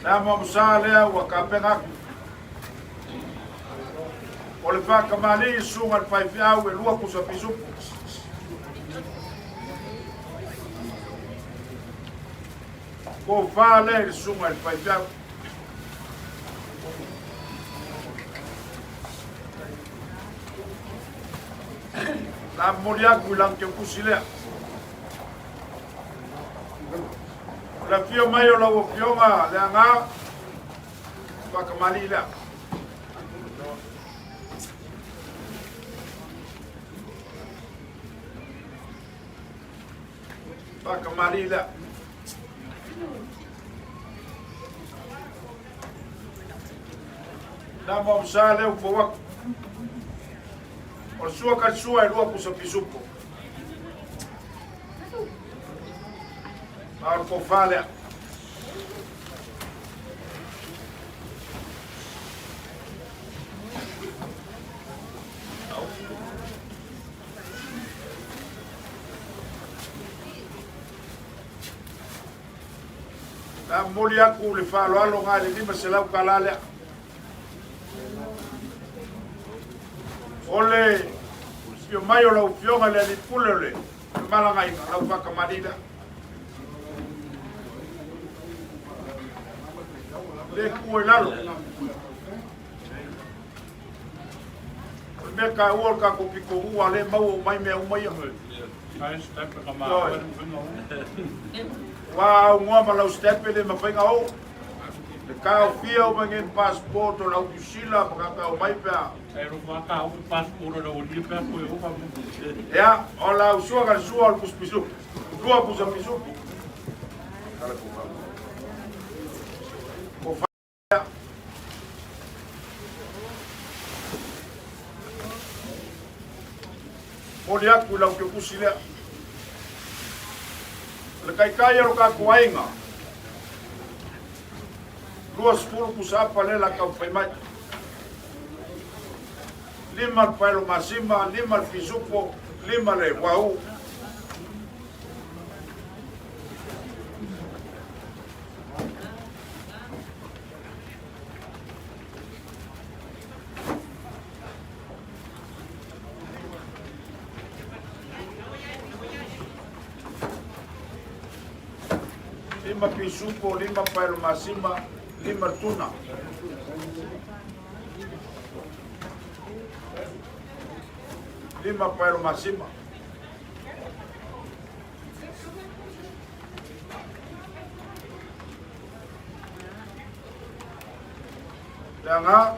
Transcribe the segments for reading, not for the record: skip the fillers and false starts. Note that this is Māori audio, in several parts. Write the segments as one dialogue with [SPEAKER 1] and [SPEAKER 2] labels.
[SPEAKER 1] Na mamsa lea ua kapengaku. O le whakamali sunga le whaiwhiau e lua kusa pisupu. Ko whale le sunga le whaiwhiau. Na mori aku ilang ke kusi lea. La fio mai o lau fionga lea ngā whakamali lea. Whakamali lea. Na mamsa lea upo waku. O sua ka sua e lua kusa pisupo. Maur ko falea. Na moli aku le falo alo nga le lima se lau kalalea. Ole pio mai o lau fionga le li pule le malanga ina lau whakamarida. Le kue lalo. Me ka ua ka ko piko ua le mau o mai mea umai a. Wa ngoa ma lau stepe le mawhainga o. Le ka o fia o mangen passport o lau kusila pa ka o mai pea. Ya, o lau sua ka sua al kuspisu. Dua pusa pisu. Ko fa. Moli aku lau ke kusila. Le kai ro ka kuainga. Dua sepuluh kusapa le la ka fai mai. Lima le paelo masima, lima le fisupo, lima le wau. Lima fisupo, lima paelo masima, lima tuna. Lima paelo masima. Langa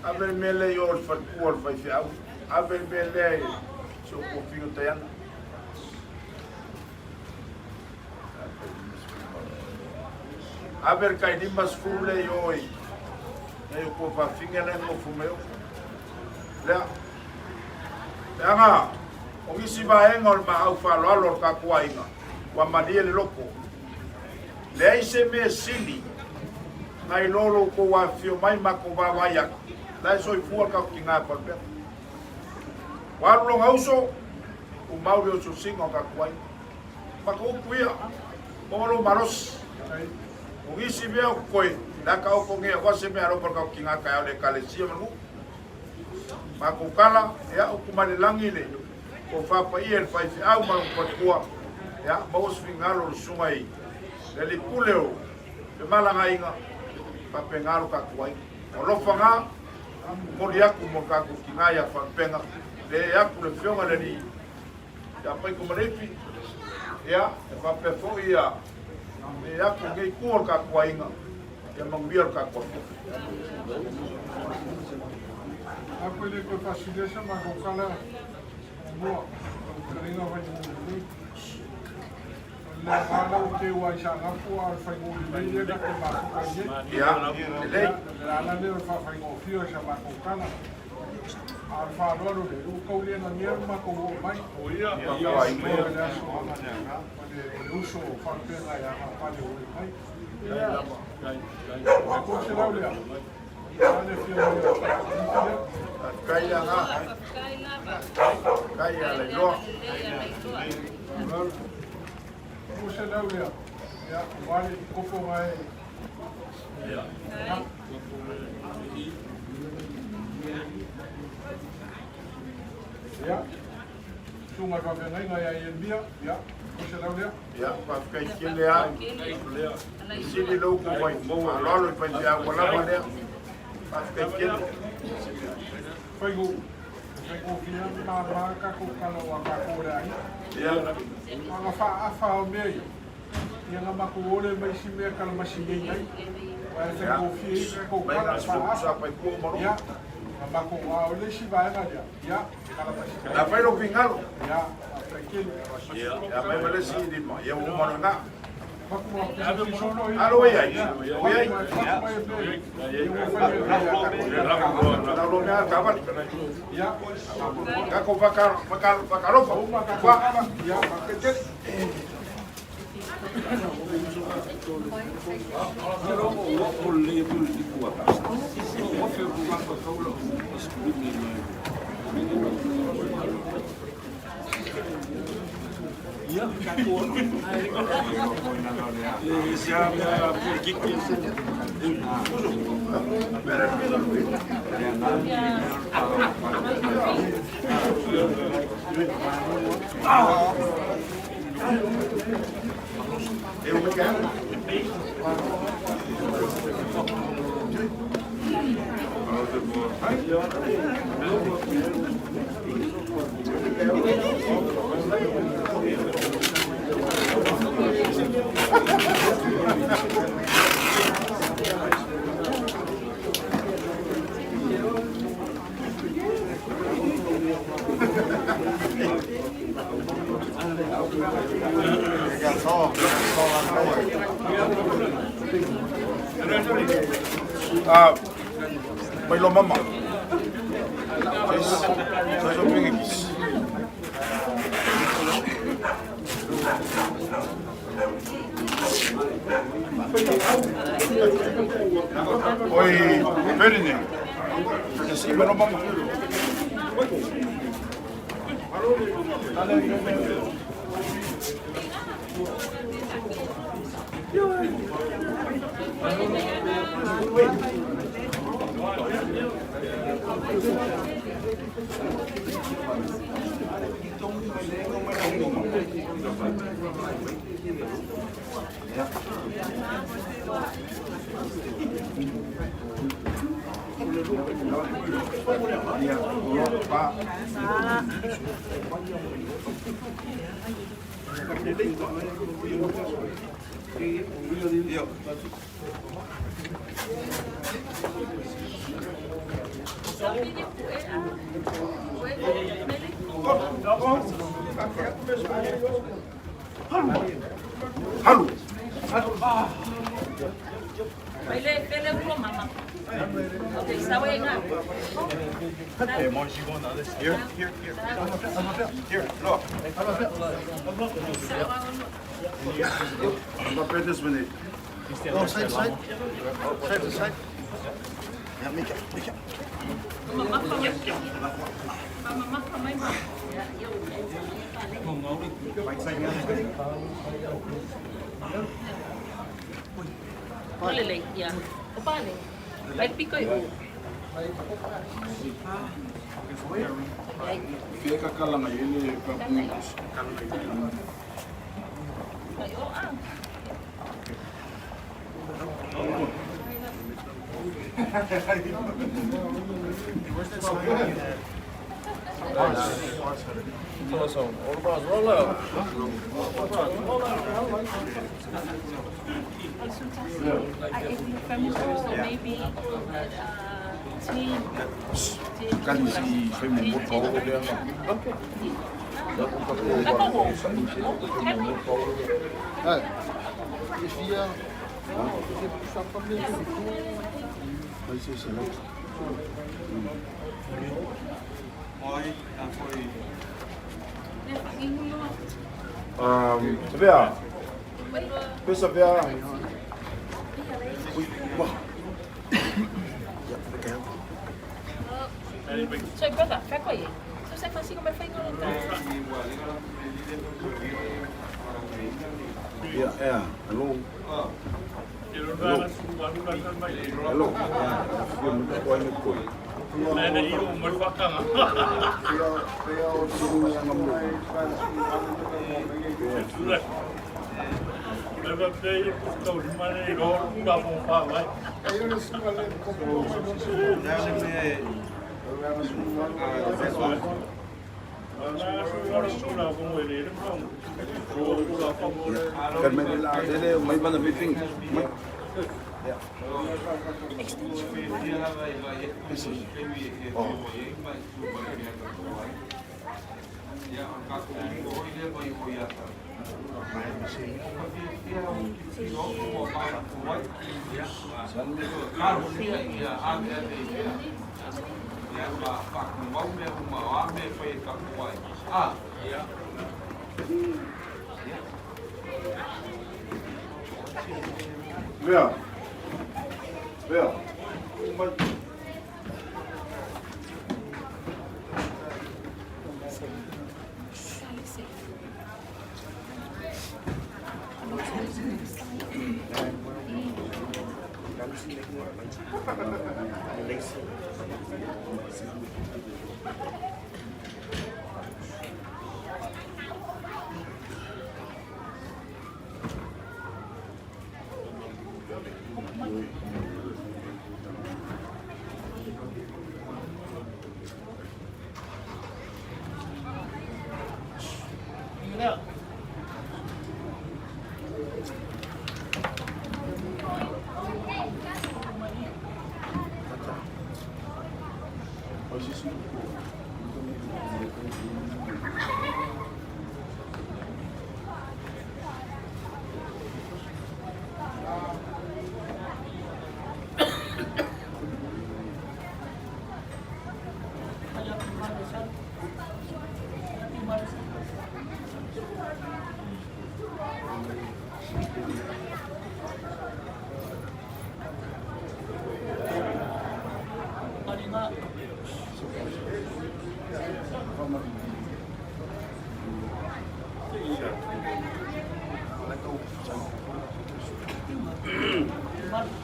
[SPEAKER 1] avel mele yo el fatkuol fai fiau. Avel mele so ko fiu tayana. Aver kai dimas fule yoi. E ko fa fingele no fumeo. Lea. Langa. O isi va engol ma au fa lo ka kuainga. Wa madie le loko. Le ise me sili. Ngai lolo ko wa fio mai ma ko va vaya. La so i fu ka kinga pa pe. Wa lo ngauso. O mauri o so singa ka kuai. Pa ko kuia. Molo maros. O isi vea koe, la ka o konge o se me aro por ka kinga ka o le kalesia manu. Ma ko kala ya o kumale langi le. O fa pa i el fai au ma ko tua. Ya, ma o swingalo sumai. Le li puleo. Le malanga inga. Pa pengalo ka kuai. O lo fanga mo dia ku mo ka ku kinga ya fa penga. Le ya ku le fionga le ni. Ya pa ku marefi. Ya, fa pe fo ya. E aku ngai kuor ka kuainga. E mangbir ka kuor.
[SPEAKER 2] Aku ile ko fasilesa ma ko kala. Mo. Karina vai mo. La kala o te wa sa na ko al fai mo ile da ko ma ko ye.
[SPEAKER 1] Ya, le.
[SPEAKER 2] La le fa fai mo fio sa ma ko kala. Al fa lo le u ko le na mier ma ko mai. O ia.
[SPEAKER 1] Ya, ai mo.
[SPEAKER 2] Uso parte la ya pa le mai.
[SPEAKER 1] Ya,
[SPEAKER 2] Ko se la le.
[SPEAKER 1] Kaya nga. Kaya Leulua'i.
[SPEAKER 2] Puxa Lavea. Ya, vale, kopo ngai. Ya. Sungai papengai ngai ai bia. Ya. Puxa Lavea.
[SPEAKER 1] Ya, pakai kilea. Sini lo ko mai. Paolo pa dia wala wala. Pakai kile.
[SPEAKER 2] Faigo. Faigo fia mama ka ko kalawa ka ko rai.
[SPEAKER 1] Ya.
[SPEAKER 2] Anga fa o mei. Ia nga makuole mai si mea kalamasi ngai. Vai faigo fia ko kala fa. Ya. Mako wa ole si vai nga dia. Ya. Kalamasi.
[SPEAKER 1] Na vai lo pingalo.
[SPEAKER 2] Ya. Aquele.
[SPEAKER 1] Ya, vai malesi di ma. Ya o mano nga.
[SPEAKER 2] Alo
[SPEAKER 1] ia. Ia. Na lo nga kawan.
[SPEAKER 2] Ya.
[SPEAKER 1] Kako pakarofa. Kwa.
[SPEAKER 2] Ya. Kecil.
[SPEAKER 3] Ja,
[SPEAKER 1] May lo mama. Saya so pengen kis. Oi, perine. Kasi may lo mama. Halo.
[SPEAKER 4] Pele ulo mama. Okay, sawa nga.
[SPEAKER 1] Hey, moi je go now this. Here. Here, look. I'm not ready this minute.
[SPEAKER 5] Oh, side. Side to side. Ja, Mika.
[SPEAKER 4] Mama mai. Olha lei, ya. Opa le. Vai pico eu.
[SPEAKER 1] Fica calma aí, ele
[SPEAKER 4] Ayo ah. Maybe
[SPEAKER 1] Kali si foi muito Paolo dela.
[SPEAKER 5] Desvia. Vai ser excelente.
[SPEAKER 1] Vea. Pensa vea. Ui, wah.
[SPEAKER 4] So brother, whakoi e. So sa kasi ko may whainga ka.
[SPEAKER 3] Yeah, hello. Hello. Kan may banda meeting. Yeah.
[SPEAKER 1] Yeah. Yeah.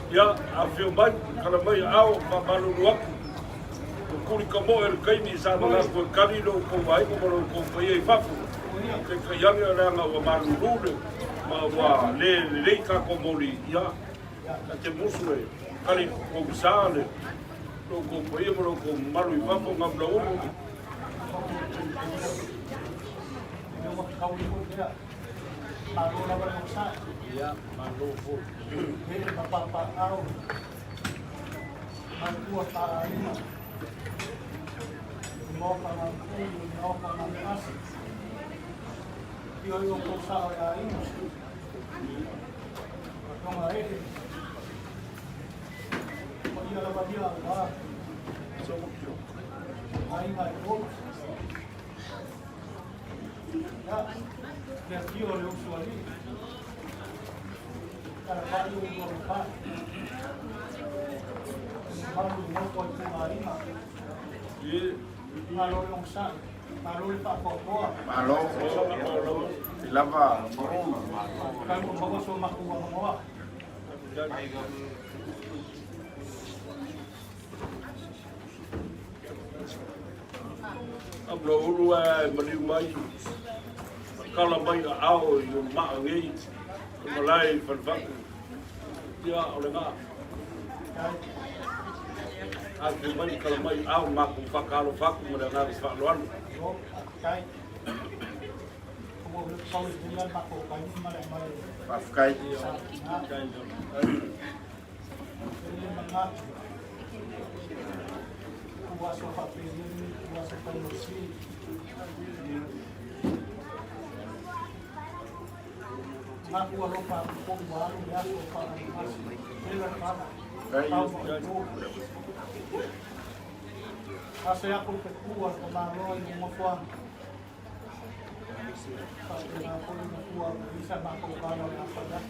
[SPEAKER 6] Ya, afio mai, kana mai au, malu luaku. Kuri ka mo el kaimi sa mga ko kanino ko mai ko mo ko pai fafu. Ke ka yang ya nga wa malu lule, ma wa le ka ko moli ya. Ka te musue, kali ko sale. Ko pai mo ko malu fafu ngam la umu. Ya, malu fu.
[SPEAKER 2] Ele papapao, mantua taina, moka mantua, moka manasi. Io non pensavo a io, come a ele. Poi io la badia là, ainda é pouco. Já, e aqui olha o seu ali. Cara, vai o lugar. Vamos não pode ter marina.
[SPEAKER 6] E
[SPEAKER 2] Paolo não sabe. Paolo está por
[SPEAKER 1] Paolo, lava.
[SPEAKER 2] Kamu bawa semua kuah semua.
[SPEAKER 6] ablo ulu mali mai. Kala mai au yo ma ngi. Malai falfaku. Ya olega. Aku mai kala mai au ma ku fakalo faku mo na fa loan.
[SPEAKER 2] Kai. Como kau dia nak kau kai malai malai.
[SPEAKER 1] Pafkai.
[SPEAKER 2] Ele mengat. Kuah sofa pilih, kuah sofa nasi. Aku lupa pun baru ya sofa nasi. Ele mana? Asa aku kuah kemarin yang mafuan. Tapi aku ini kuah bisa makau kalau apa dah.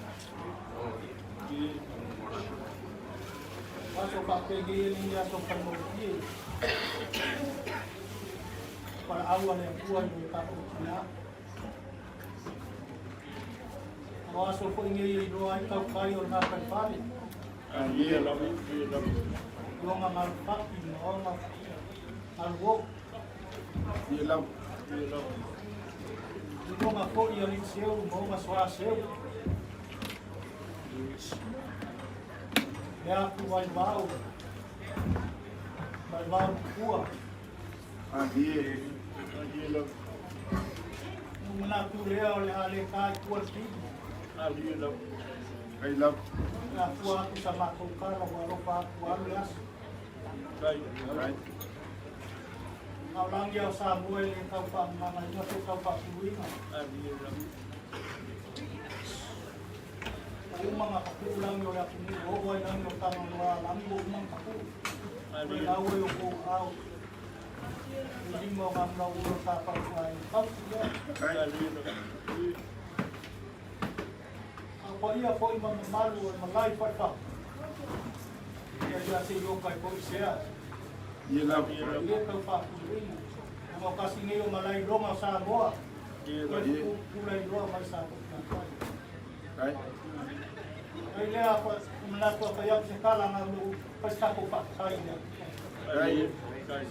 [SPEAKER 5] Masuk pakai ini ya sopan mobil. Para awal yang kuat di kampung sana. Masuk ini doa kau kayu nak balik.
[SPEAKER 6] Iya lah.
[SPEAKER 5] Doa ngamal pakai, doa ngamal alwo.
[SPEAKER 6] Iya lah.
[SPEAKER 5] Doa ngapo yang itu mau masuk asal. Ya aku walbau kuah.
[SPEAKER 6] Iya lah.
[SPEAKER 5] Menaku dia oleh alih kai kuat tinggi.
[SPEAKER 6] Iya lah.
[SPEAKER 1] Kailan.
[SPEAKER 5] Aku sama kau kalau walau alias.
[SPEAKER 6] Right.
[SPEAKER 5] Kau lang jauh Samuel yang kau pak mama itu kau pak Suwina.
[SPEAKER 6] Iya lah.
[SPEAKER 5] Kau mga kapulang yung ako ni Ogoy nang yung tamang walang mga kapu. Kailawa yung kung out. Hindi mo ang naulo sa pagkain. Ako iya po yung mga malu at malay pa. Kaya si yung kay po siya.
[SPEAKER 1] Iya lah.
[SPEAKER 5] Iya kau pak Suwina. Ang kasi ngayon malay dong ang Samoa. Kaya kulay dong may sakot na tayo.
[SPEAKER 1] Right.
[SPEAKER 5] Kaya ako menato kaya sekarang ang pesta ko pa kaya.
[SPEAKER 1] Right.
[SPEAKER 5] Kaya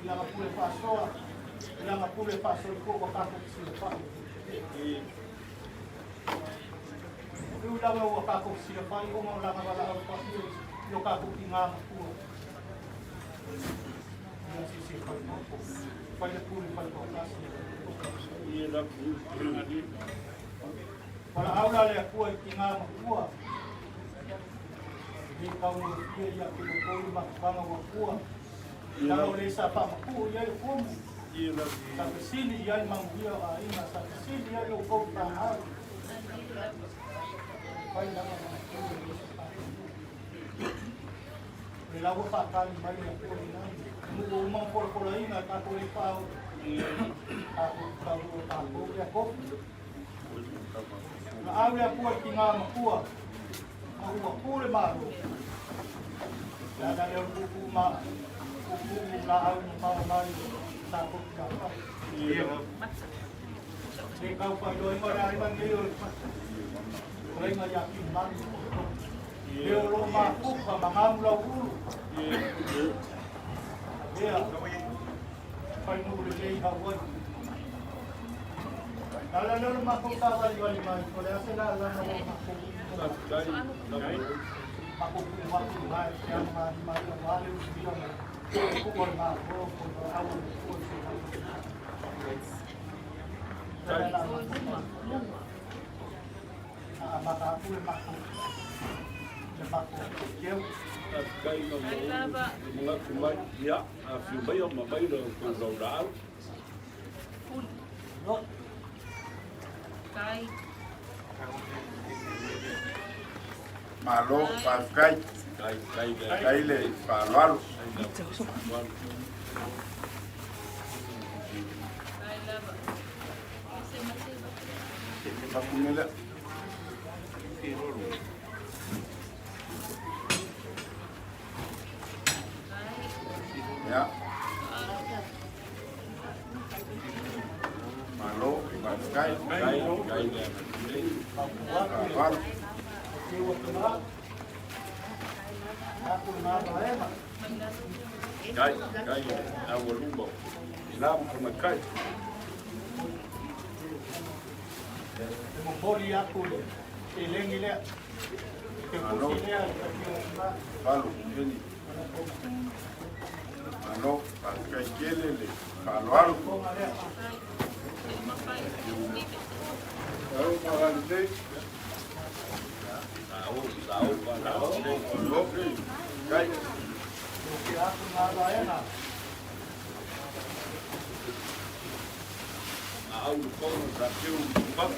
[SPEAKER 5] ilang ang pule paso. Ilang ang pule paso ko wakako sila pa. Ilang ang wakako sila pa yung mga lang wala ang pa yung kako tingam ko. Yung sisipay mo po. Kaya pule pa ko kasi.
[SPEAKER 6] Iya lah.
[SPEAKER 5] Para awal ya kuat tinggal kuat. Di kau dia ya kau bang kuat. Kalau desa pak ku ya kum.
[SPEAKER 6] Iya lah.
[SPEAKER 5] Sampai sini ya memang dia aiga sampai sini ya kau tahan. Baik dah. Bila aku pak kali balik aku ini. Umang por ahí nak aku ipau. Aku ya kau. Naawi ako ay tingamakua. Ako pure maru. Dada yung bukuma. Bukuma naawi ng mga mali. Sakot ka pa. Ikaw pa doon marami man ngayon. Kulay mayakin man. Yung lumakuk ka mga mulaw ulo. Kaya, panuli kayo hawad. Kalau makuk tawal yung lima, kaya sila lang ako makuk. Makuk waktu mahal, yang mahal yung bilang kukul mako, kukul awal kukul sila. Kaya lang makuk. Makakul makuk. Makuk.
[SPEAKER 6] Kaya mga kumay, ya, filmay ang mamay na kung raw.
[SPEAKER 4] Kai.
[SPEAKER 1] Malo, paskai. Kaile, palwal. Pakumila. Ya. Malo, paskai. Palwal.
[SPEAKER 6] Kaya, awal lumbaw. Ilam ka magkay.
[SPEAKER 5] Memboli aku ileng-ileng.
[SPEAKER 1] Malo. Palo, ini. Malo, paskai kelele. Palwal. Tahu makan deh.
[SPEAKER 6] Tahu,
[SPEAKER 1] Kai.
[SPEAKER 5] Aku nalayan na.
[SPEAKER 6] Au ko sa tiu pa.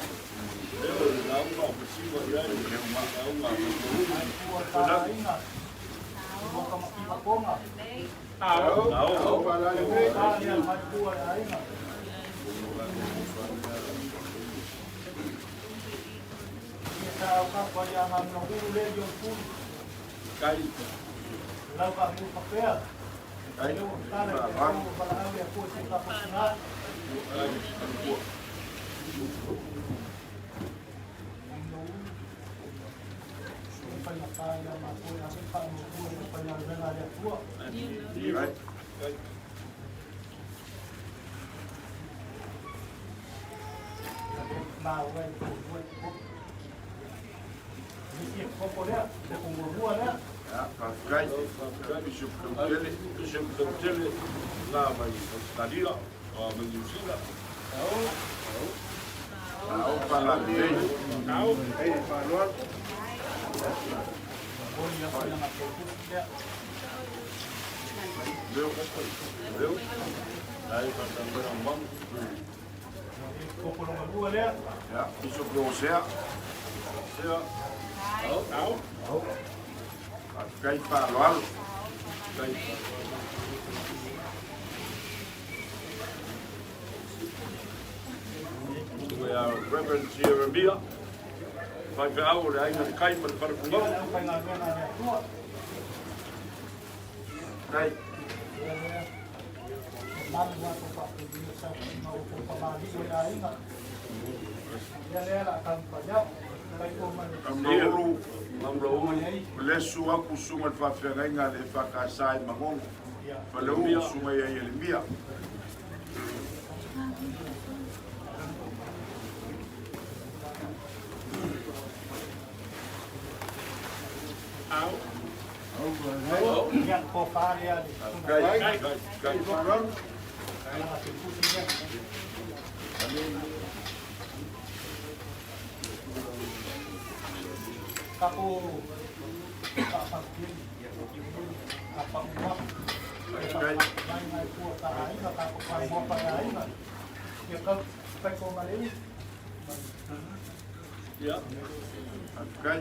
[SPEAKER 6] Leo na uma posiwa ya ni uma uma.
[SPEAKER 5] Kuat talain na. Huwag ka makipakonga.
[SPEAKER 6] Au.
[SPEAKER 1] Pala
[SPEAKER 5] Kaya kuat talain na. Sa kapwa yang ng ulo yung pool.
[SPEAKER 6] Kai.
[SPEAKER 5] Lau ka mu papea.
[SPEAKER 1] Ai,
[SPEAKER 5] Tala
[SPEAKER 1] ba,
[SPEAKER 5] ke
[SPEAKER 1] ba.
[SPEAKER 5] ko bala ave ko se ka pasna.
[SPEAKER 6] Ai.
[SPEAKER 5] Pai na kaya ma ko na se pa mo ko pai na vela ya tua.
[SPEAKER 1] Ai,
[SPEAKER 6] Kai.
[SPEAKER 5] Ma wen ko ko. Ni ko ko ya, de ko mo ya.
[SPEAKER 1] ya, pakai, isu kutele,
[SPEAKER 6] Bishop Leutele la mai Australia, mai New Zealand.
[SPEAKER 1] au pala dei,
[SPEAKER 6] Kau.
[SPEAKER 1] ai, paluan,
[SPEAKER 5] Ko ya pa na ko ko ya.
[SPEAKER 1] deu,
[SPEAKER 6] Deu. Ai patambera mam.
[SPEAKER 5] Ko ko no mo ya.
[SPEAKER 1] ya, isu prosea,
[SPEAKER 6] Sea. Au.
[SPEAKER 1] pakai paluan,
[SPEAKER 6] Kai. We are Reverend Jeremiah. Vai pe au le ainga kai pa para
[SPEAKER 5] Ya
[SPEAKER 6] kumau.
[SPEAKER 5] pai na vela ya tua.
[SPEAKER 1] kai,
[SPEAKER 5] Mami wa ko pa ko ni sa no ko pa ma di ya inga. Ya le la kan pa ya. Kai ko man.
[SPEAKER 1] amauru,
[SPEAKER 6] Mamro.
[SPEAKER 1] lesu aku sunga whawhirangainga le whakasai mangongo,
[SPEAKER 5] Ya.
[SPEAKER 1] whalau sunga ia Yeremia,
[SPEAKER 6] Au.
[SPEAKER 5] Ya ko pa ya.
[SPEAKER 1] kai,
[SPEAKER 6] Kai.
[SPEAKER 1] kai paluan,
[SPEAKER 5] Kapo kapagin kapagwa
[SPEAKER 1] kai,
[SPEAKER 5] mai ko ta ai ka kapo pa mo pa ai na ya ka pa ko mali
[SPEAKER 6] Ya.
[SPEAKER 1] kai,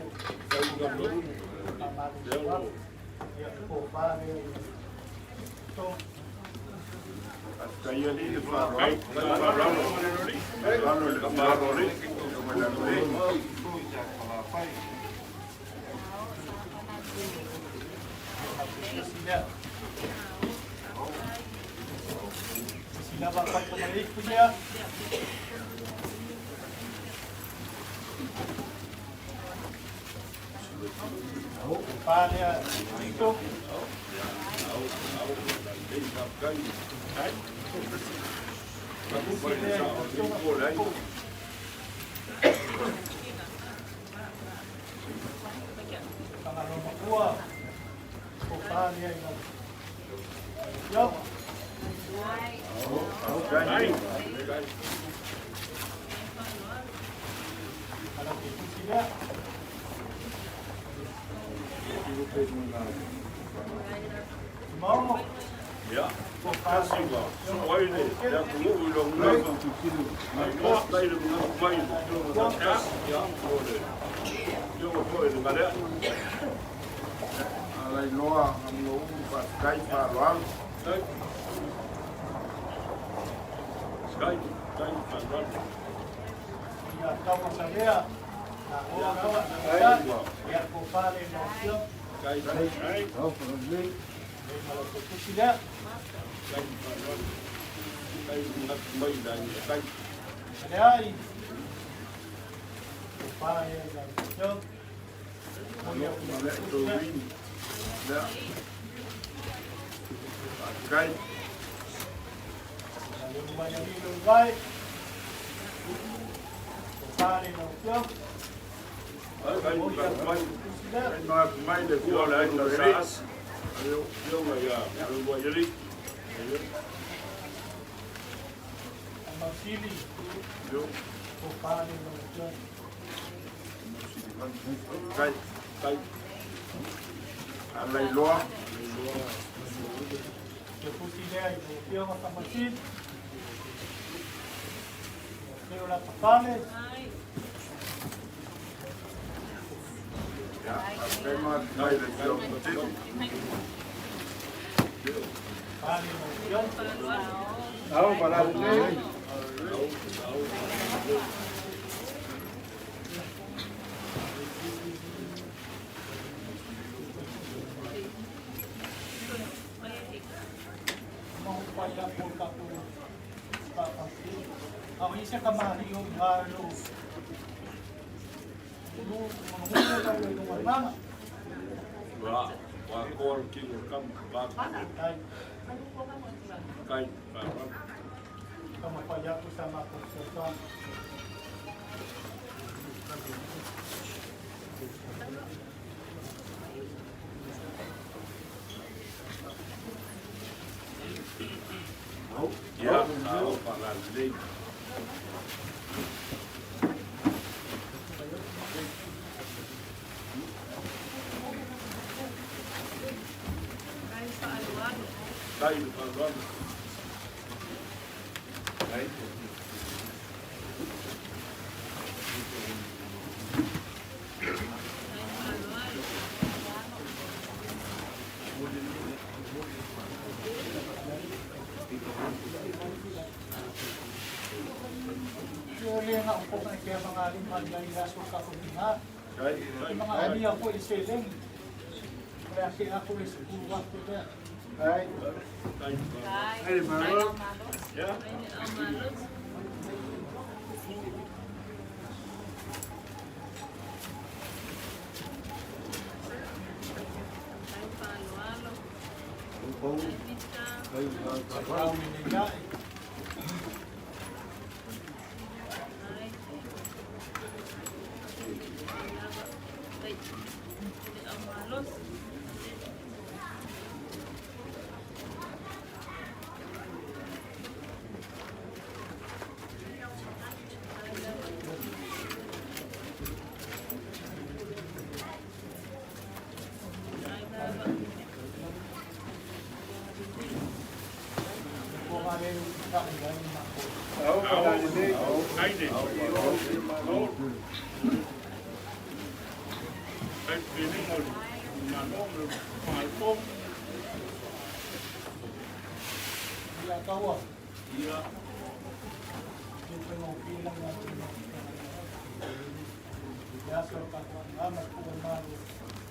[SPEAKER 6] Kai ngam.
[SPEAKER 5] pa ma ya ko pa ne to
[SPEAKER 1] kai ali le
[SPEAKER 6] Kai.
[SPEAKER 1] paluan,
[SPEAKER 6] Kai paralo.
[SPEAKER 1] paluan le paluan,
[SPEAKER 5] sila sila ba pa ko mali ko ya pa ne to
[SPEAKER 6] Kai. Kai. Kamu boleh sa ko lai.
[SPEAKER 5] Pangalawa makuha. Pupahan niya yung... Yo!
[SPEAKER 6] Kai.
[SPEAKER 5] Alam ko po sila. Sumaw!
[SPEAKER 6] Ya. Kasi ba. So ay ni. Ya kumu ulong na. Ay mo tayo ng kumain. Ya. Boleh. Yo ko ni mala.
[SPEAKER 1] alai loa, amlo, kai paluan,
[SPEAKER 6] Kai. Kai. Kai. Kai.
[SPEAKER 5] Ya, tama sa niya. Ya, kawa na niya. Ya, pupahan niya yung siya.
[SPEAKER 6] Kai. Kai.
[SPEAKER 5] May malapot po sila.
[SPEAKER 6] Kai. Kai nak mai dan. Kai.
[SPEAKER 5] Ay! Pupahan niya yung siya.
[SPEAKER 1] le towin, le, kai,
[SPEAKER 5] Yung manyanilong bay. Pupahan niya yung siya.
[SPEAKER 6] Kai. Kai. Kai.
[SPEAKER 5] Sila.
[SPEAKER 1] kai mga kumay le
[SPEAKER 6] Yo
[SPEAKER 1] kuala
[SPEAKER 6] lai
[SPEAKER 1] ito
[SPEAKER 6] na
[SPEAKER 1] rin,
[SPEAKER 6] saas. Yo ya. Leulua'iali'i.
[SPEAKER 5] Ang magsili.
[SPEAKER 1] yo,
[SPEAKER 5] Pupahan niya yung siya.
[SPEAKER 1] kai,
[SPEAKER 6] Kai.
[SPEAKER 1] alai loa,
[SPEAKER 5] Que pusile y dio hasta machín. Pero la papales,
[SPEAKER 1] ya, kai mga kumay le kuala ito,
[SPEAKER 5] pani no yon,
[SPEAKER 1] au pala rin,
[SPEAKER 5] ya po ka po ang isa ka mali yung galo
[SPEAKER 6] wa kor kilo kam ba kai
[SPEAKER 5] kama paya ko sa mga sa
[SPEAKER 6] ya tao para lei kai paluan kai
[SPEAKER 5] Siyempre nga upo na kaya mga limang na ilaso ka kung nga. Mga aliya ko iseleng. Kaya siya ako isikuwak ko na.
[SPEAKER 1] Ay,
[SPEAKER 4] Ay,
[SPEAKER 1] Paolo.
[SPEAKER 6] ya
[SPEAKER 5] Pagkaw nila eh. Tawa.
[SPEAKER 6] Iya.
[SPEAKER 5] Ito yung pilang natin. Yasa katawan amat po ang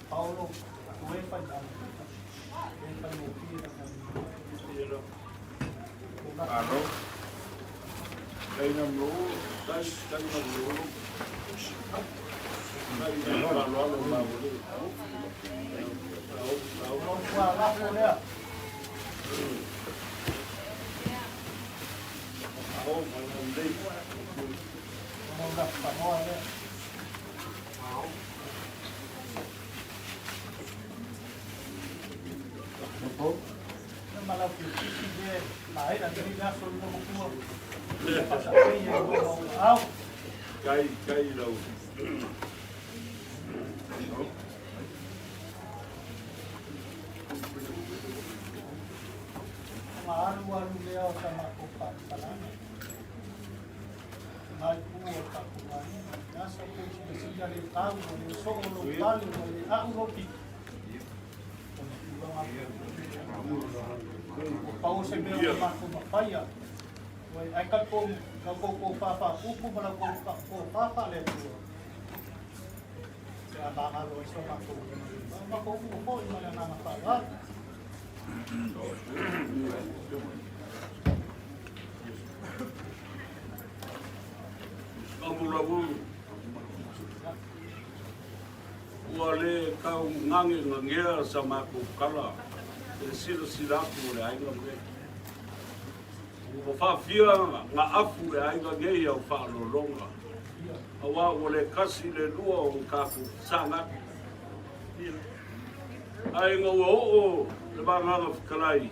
[SPEAKER 5] Paolo. Uwepan ang uwepan mo pilang natin.
[SPEAKER 1] Ano?
[SPEAKER 6] Kay nam lo, kay nam lo. Kay paluan ba mo.
[SPEAKER 5] Wala ko na.
[SPEAKER 6] Oh, manandai.
[SPEAKER 5] Manundak pa mo na.
[SPEAKER 1] Opo.
[SPEAKER 5] Ang malapit sige, lahat ang ginaso mo mo. Pasabi niya mo aw.
[SPEAKER 6] Kay daw.
[SPEAKER 5] Maaru-aru niya sa makupan pala. Nagpuo ka kuman. Nasa po siya rin tao, yung soolo, bali, auropi. Pausay mo yung makumapaya. Ay ka po, nagpo-papa, upo mo lang po papaletua. Kaya baka rin sa makumapaya. Makukupo, yung mga namapala.
[SPEAKER 6] Kamulabu. Wale kau ngangi ngangea sama ku kala. Sila ku le aiga me. O fa fia nga afu le aiga nge ya fa lolonga. Awa wale kasi le lua o ka ku sanga. Ai nga o le banga kalai.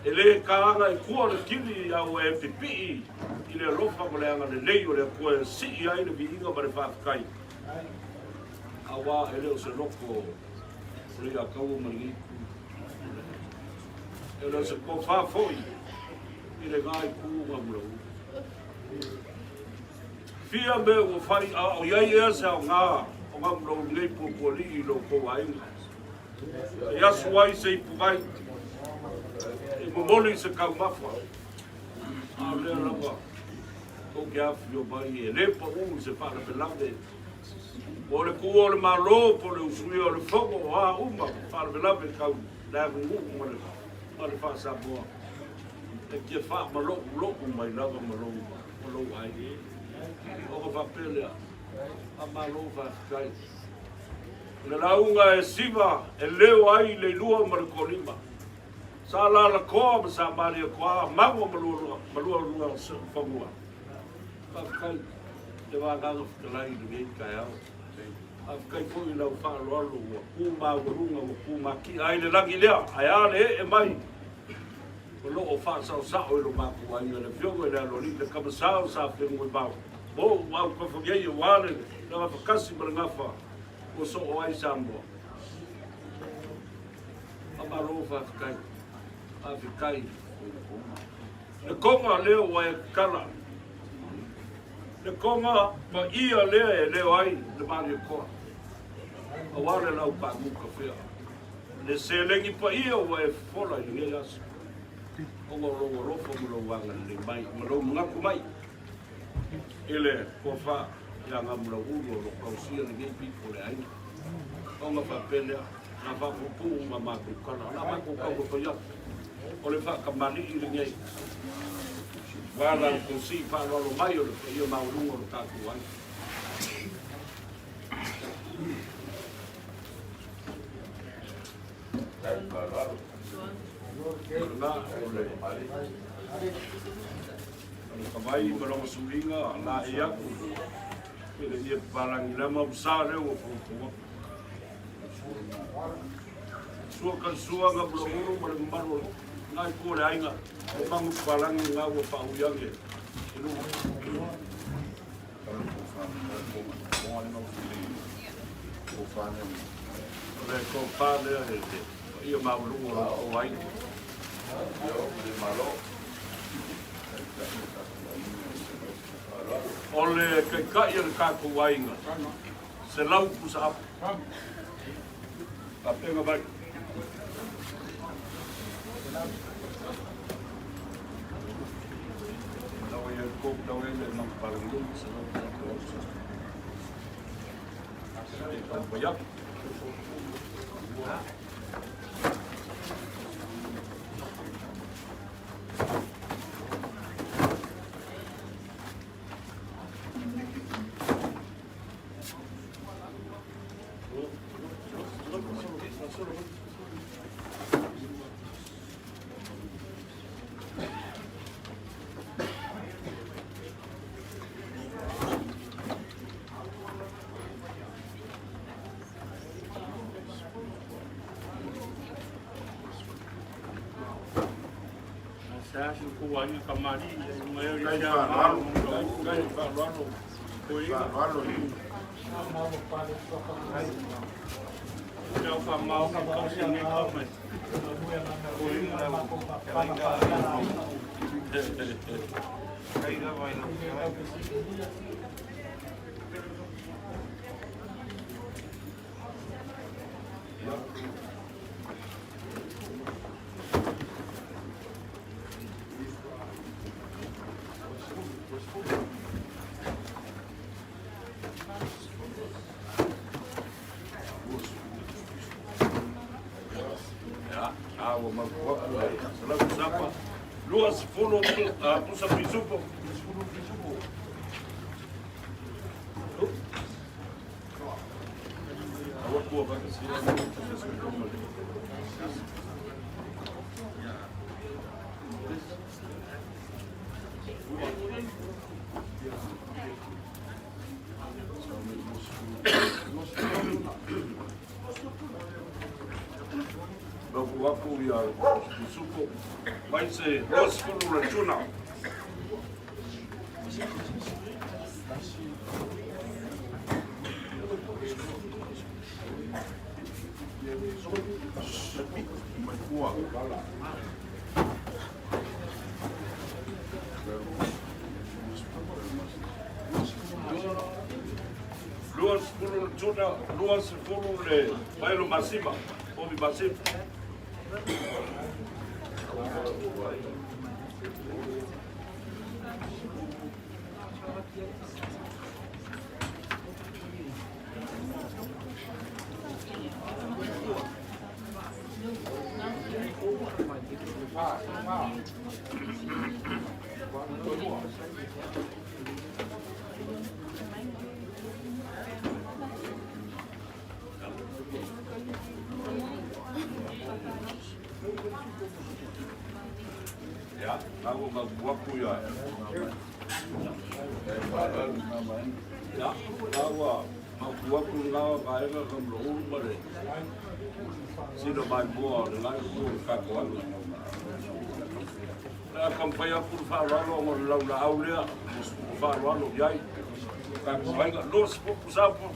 [SPEAKER 6] Ele kaanga I kua le kili au e pipi I le lofa mo le anga le lei o le kua si ai le viinga ma le whaakai. Awa ele o se loko o le a kau mani. Ele o se ko whaafoi I le ngai kuunga mula u. Fia me o whai a o iai ea se au ngā o ngā mula u ngei pupoli I lo ko wainga. Yasu ai se I pukai. Momoli se kau mafua. A lea lawa. Ko ke afi o mai e lepa se whaarapelame. O le kua o le malo po le usui o le whongo o a uma whaarapelame kau lea mungu ma le whaasamoa. e kia wha malo mai lava malo ai. O ka whapele a malo whakai. Le raunga e siva e leo ai le lua malakolima. Sa la koa ma sa maria koa mago malua whamua. Whakai te wānganga whakalai ni ngei kai au. Kai pui lau whaaloalo ua pūmā warunga ua pūmā ki ai le langi lea. Ai ale e mai. O loo whaasau sao e lo māku ai le whiongo e le alori le kamasao sa whengu e mau. O wau ka whakiei e wāne na whakasi mara ngawha o so o ai Samoa. A maro whakai. A whikai. Le konga leo wa e kala. Le konga ma ia lea e leo ai le mari e koa. A wale lau pa muka whea. Le selengi pa ia wa e whola i ngei asu. Onga rongo rofo mlo wanga le mai. Mlo ngaku mai. Ele ko wha ia ngā mula uro ro kausia ni ngei piko le aina. Onga whapelea. Nā whakupu ma māku kala. Nā māku kau ko ia. O le whakamani i le ngei. Wala ko si whalalo mai o le ia maurunga ro kāku ai. Nā o le kawai malonga suringa la e aku. Ele ia palangi lama usa leo o fukua. Sua kan sua nga bulonguru maru ngai kore ainga. O mangu palangi nga ua pauiange. Ole ko pale e ia maulungo o ai. Ole ke kai le kako wainga. Se lau pusa ap. Apenga vai. Não ia com não ele não para o mundo, se não para o outro. Então vai up.
[SPEAKER 7] Acho que o aí camarim, o maior
[SPEAKER 1] Kai
[SPEAKER 7] já
[SPEAKER 1] whaalo.
[SPEAKER 7] vai falando
[SPEAKER 1] Whaalo i.
[SPEAKER 7] já o famal que tá sem nem como
[SPEAKER 6] Água, mas salão zapa. Luas fono pusa pisupo. Agora boa vai ser Waku ia suko vai se los fono rechuna. Luas fono le Paolo Massima, Obi Massima. Ya, aku nggak buku ya. Ya, aku buku nggak kaya kan belum boleh. Sino mai buah dengan aku kakuan. Akan payah pun faralo ngelaw na aulia, faralo jai. Kakuan nggak los pusapa.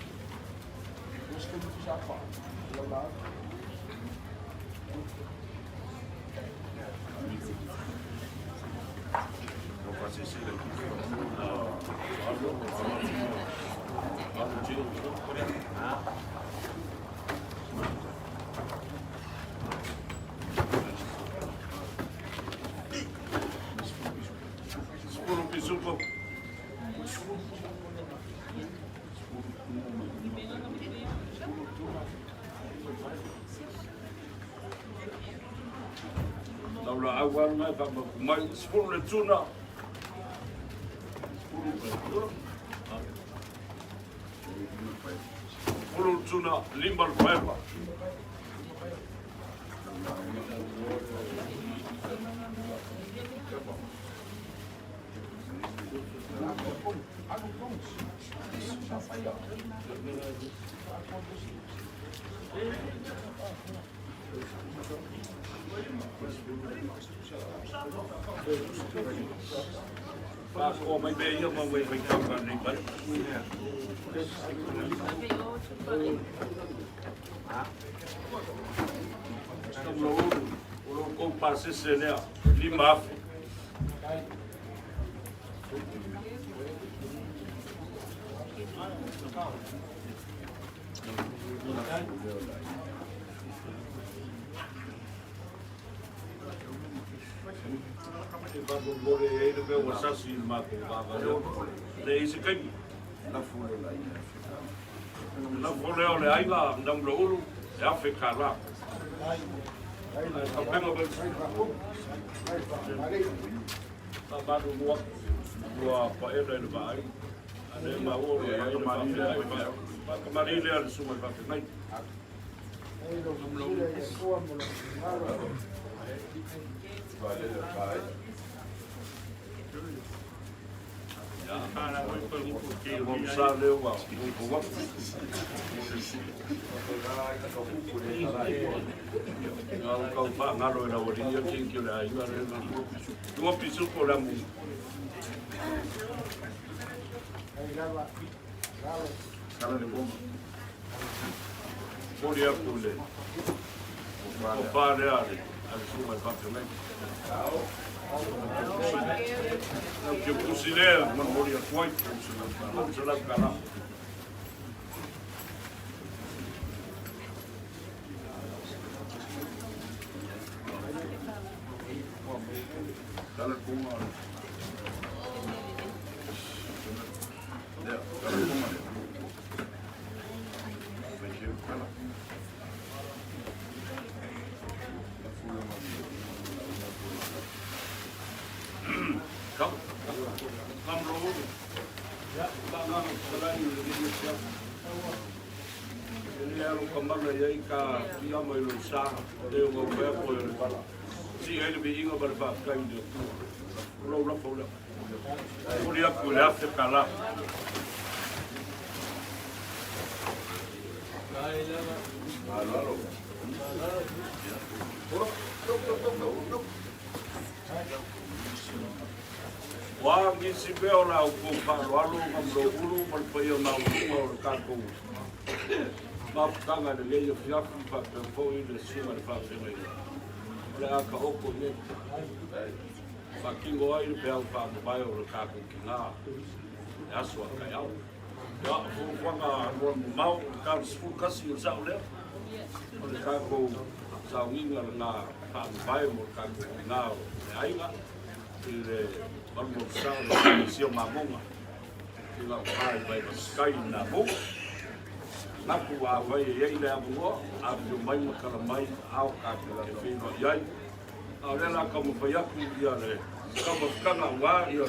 [SPEAKER 6] Laula awal mai pa mai sepuluh tuna. Sepuluh tuna limbal perla. Pas kau main bayar mau main kau kan ni kan? Kalau kau pasti seni lima. Kalau boleh itu berusaha sih macam apa? Dari sekian, nak boleh oleh aiga, nak boleh ya fikirlah. Apa yang boleh? Baru buat apa yang baik. Ada yang mau kemarin dia semua pakai naik. Ya, vamos saber o kau pak ngalo na wadinya tinggi na aiga na dua pisu kolam kalau ni bom boleh boleh opare ali semua pakai naik que eu considero uma memória forte, não se leva para lá. Dale como Communal aiga dia mai lusa deu go pe po pala si ele be ingo bar ba kai de lo po la podia cuidar se cala wa mi si be ora o Paolo ngam lo ulu mal pe na o ka ko Mapanga de leio fiafu pa foi de cima de fácil aí. Olha a caoco ne. Pa kingo ai pe al pa vai o ka ko kina. É a sua caial. Já o quanga no mau ka su kasi o sa ole. Olha ka ko sa winga na pa vai o ka ko kina. Aiga. Ele vamos sa si o mamonga. Ila vai sky na bo. Naku a vai e le abua a tu mai makala mai au ka te fino yai Ahora la como fue ya le como cana wa y le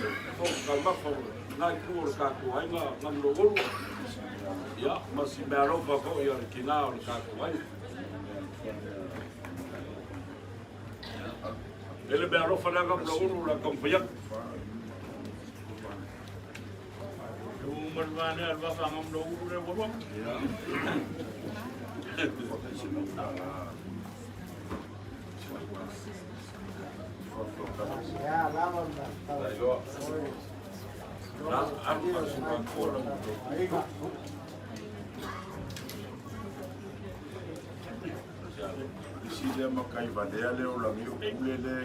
[SPEAKER 6] calma por nai kur ka ku ai na lo gol ya mas si me aro pa ko ya que na o ka ku ai ele me aro fa la ka lo gol la como ya
[SPEAKER 7] Mervane alba famam lo ure bolong.
[SPEAKER 5] Ya, lama
[SPEAKER 1] Isi dia makai badea le o langi o kulele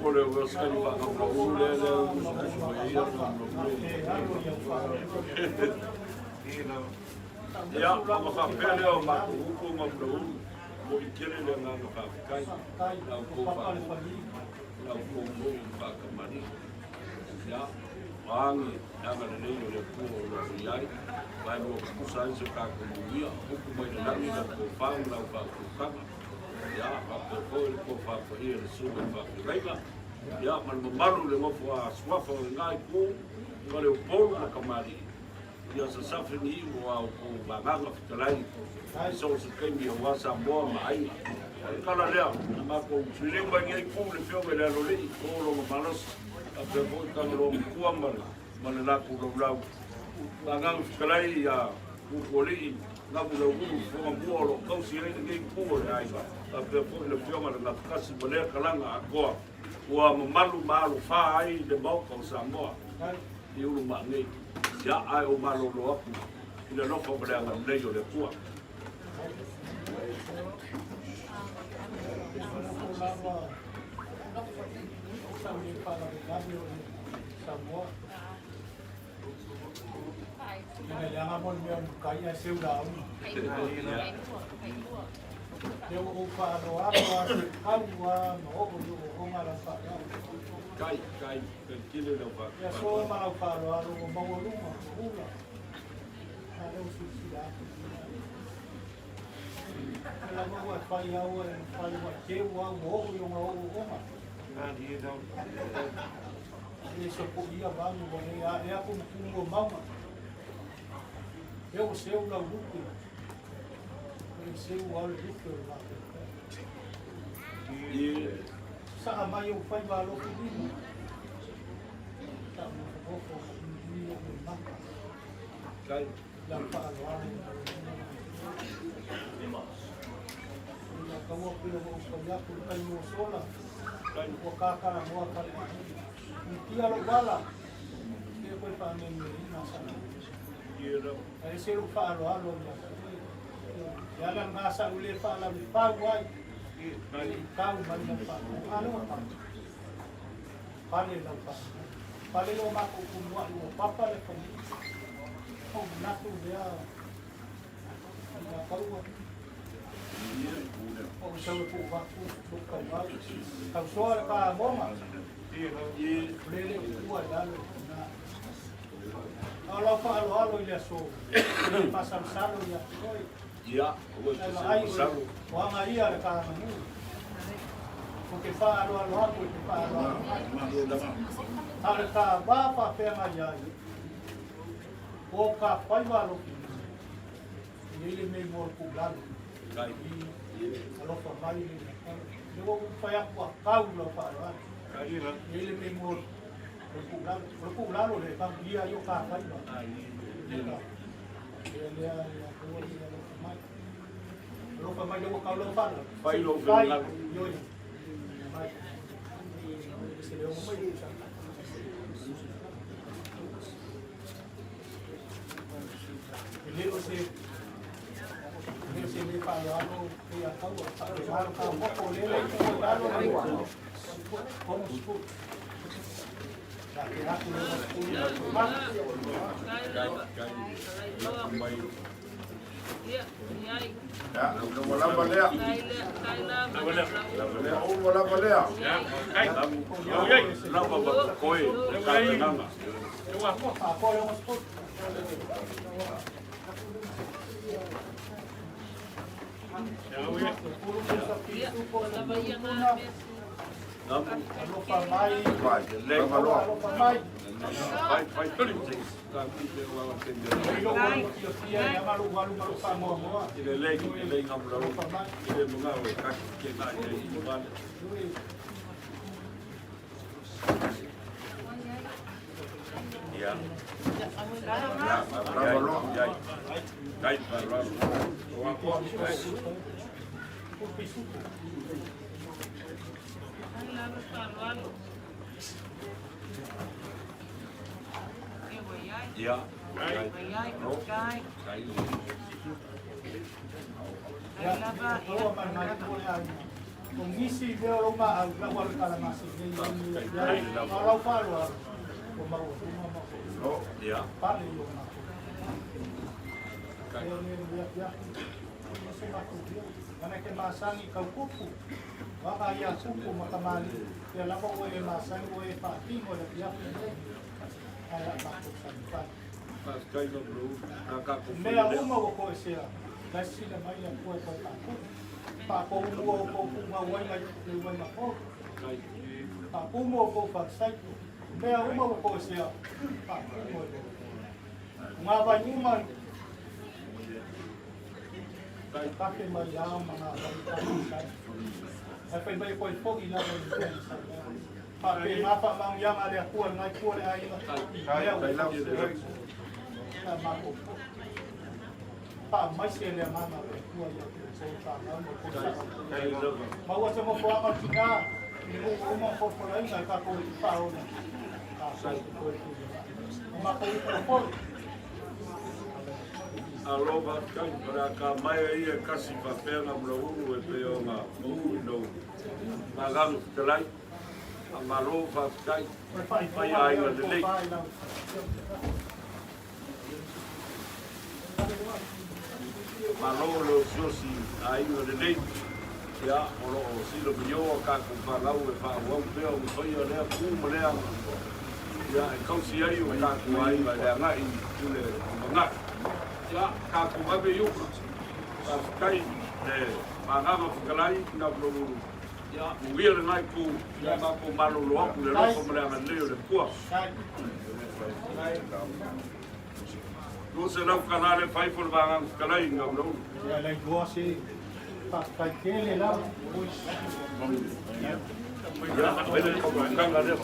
[SPEAKER 6] Pole o sai pa ka ule le ya ma fa pele o ma ku ma bro mo ikele le na ka kai na ko fa na ko mo pa ka mani ya wangi ama le le ku o ya vai mo ku sai se ka ku dia ku mo le na ni ko fa na fa ku ka ya pa ko fa ko ir su fa ku ya man malu le mo fa swafa ngai ku ko le polo na ka mani ya sa safini mo au ko baganga fitalai so se kai mi wa sa mo mai kala lea ma ko sile ba ngai ku le fio le lo le ko lo malos a pe ko ka lo ku amar ma le la ku lo la baganga fitalai ya ku ko le na bu lo ku fo ma ku lo ko si le ngai ku le ai ba a pe ko le fio ma na kasi mo le kalanga a ko wa malu fa ai le mo ko sa mo i ulu ma ngai ya ai o malo lo aku ina no fa bra nga le yo le tua kai kile lo fa
[SPEAKER 5] ya so ma fa lo aro mo mo lu ma ula ada usila la mo wa fa ya wa fa wa ke wa mo yo ma o ma na di do eso po ia va mo ya ko mo mama eu sei o la luto eu sei o al luto la
[SPEAKER 6] e
[SPEAKER 5] sa ma eu fai va lo que digo
[SPEAKER 6] kai
[SPEAKER 5] la palabra como pelo ya por el sola kai o kaka na mo ka tía lo bala que fue para mí na sana ai se lo fa lo ya la masa ule fa la fa guai kai kau man na fa ano pa pale la fa pale lo ma ko kumwa lo papa le fa oh nato dia la kaua oh se lo pu va ku ka va ka so ka moma e le ku ala na ala fa alo ile so pasa salo ya
[SPEAKER 6] ya o salo
[SPEAKER 5] wa ma ia le ka manu porque fa alo que fa alo ala ka ba pa pe ma ya o ka pai va lo ele me mor ku galo
[SPEAKER 6] kai
[SPEAKER 5] alo fa mai le o fa ya ku ka lo fa alo
[SPEAKER 6] kai
[SPEAKER 5] ele me mor ku galo le pa dia yo ka pai va ele ya lo fa mai lo ka lo fa
[SPEAKER 6] fai lo
[SPEAKER 5] yo mai se le o mai se le para algo que acabo para un poco le como
[SPEAKER 1] Ya, wala balea. Wala balea.
[SPEAKER 5] Ngisi dia lomba awal kala masih ni kalau Paolo
[SPEAKER 6] Oh, ya.
[SPEAKER 5] Paolo kaya ni dia masih aku dia mana ke masangi kau kupu baka ya kupu makamali kaya lako ko e masangi ko e pati mo dia kaya bakit sa
[SPEAKER 6] Pas kayo bro, nakakupuli.
[SPEAKER 5] Mea uma ko sia dasi na mai ang ko pa ko mo ko mawai na iwan na ko pa ko mo ko pagsay mea uma ko sia pa ko mo mabanyuman kay kake mayam mga balitan ay pa ibay ko ito ila ko pa pe mapa mang yang ale ko na ko ay kaya pa mais que ele amava mau sa mo po ako tika uma po po lang ay ka ko Paolo ko
[SPEAKER 6] Aloha kai para ka mai ia kasi papel na bro e peo ma no magalu telai a malofa kai pai ai na dele malolo sosi ai na dele ya olo silo bio ka ku pa lau e fa wa peo mo foi ole ku mo le ya e kausi ai o ka ku ai va le ngai tule ngai ya kaku mabe yuku kai de magama fukalai na blogu ya muir ngai ku ya ba ko malu lo ku le ko mala na leo de ku no se la canale fai por bangan fukalai na blogu
[SPEAKER 5] ya le gosi pa kele la
[SPEAKER 6] ya pele ko kanga de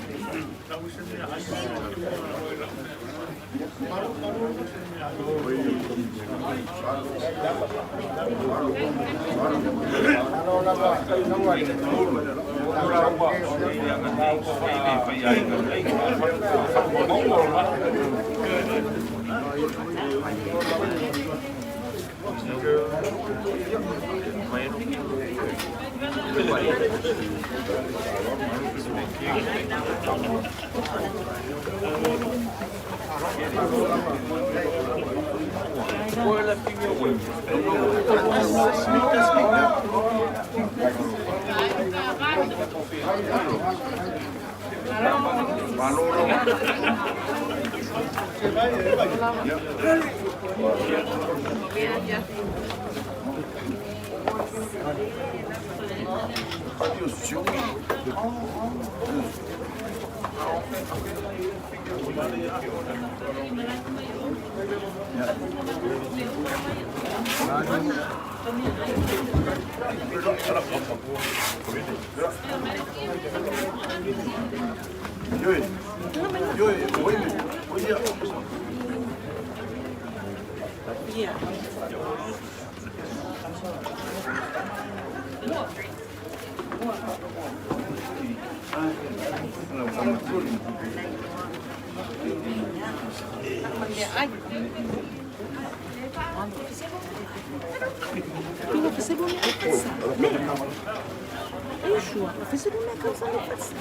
[SPEAKER 8] Professor, não é cansado de passar.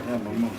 [SPEAKER 3] É, mamãe.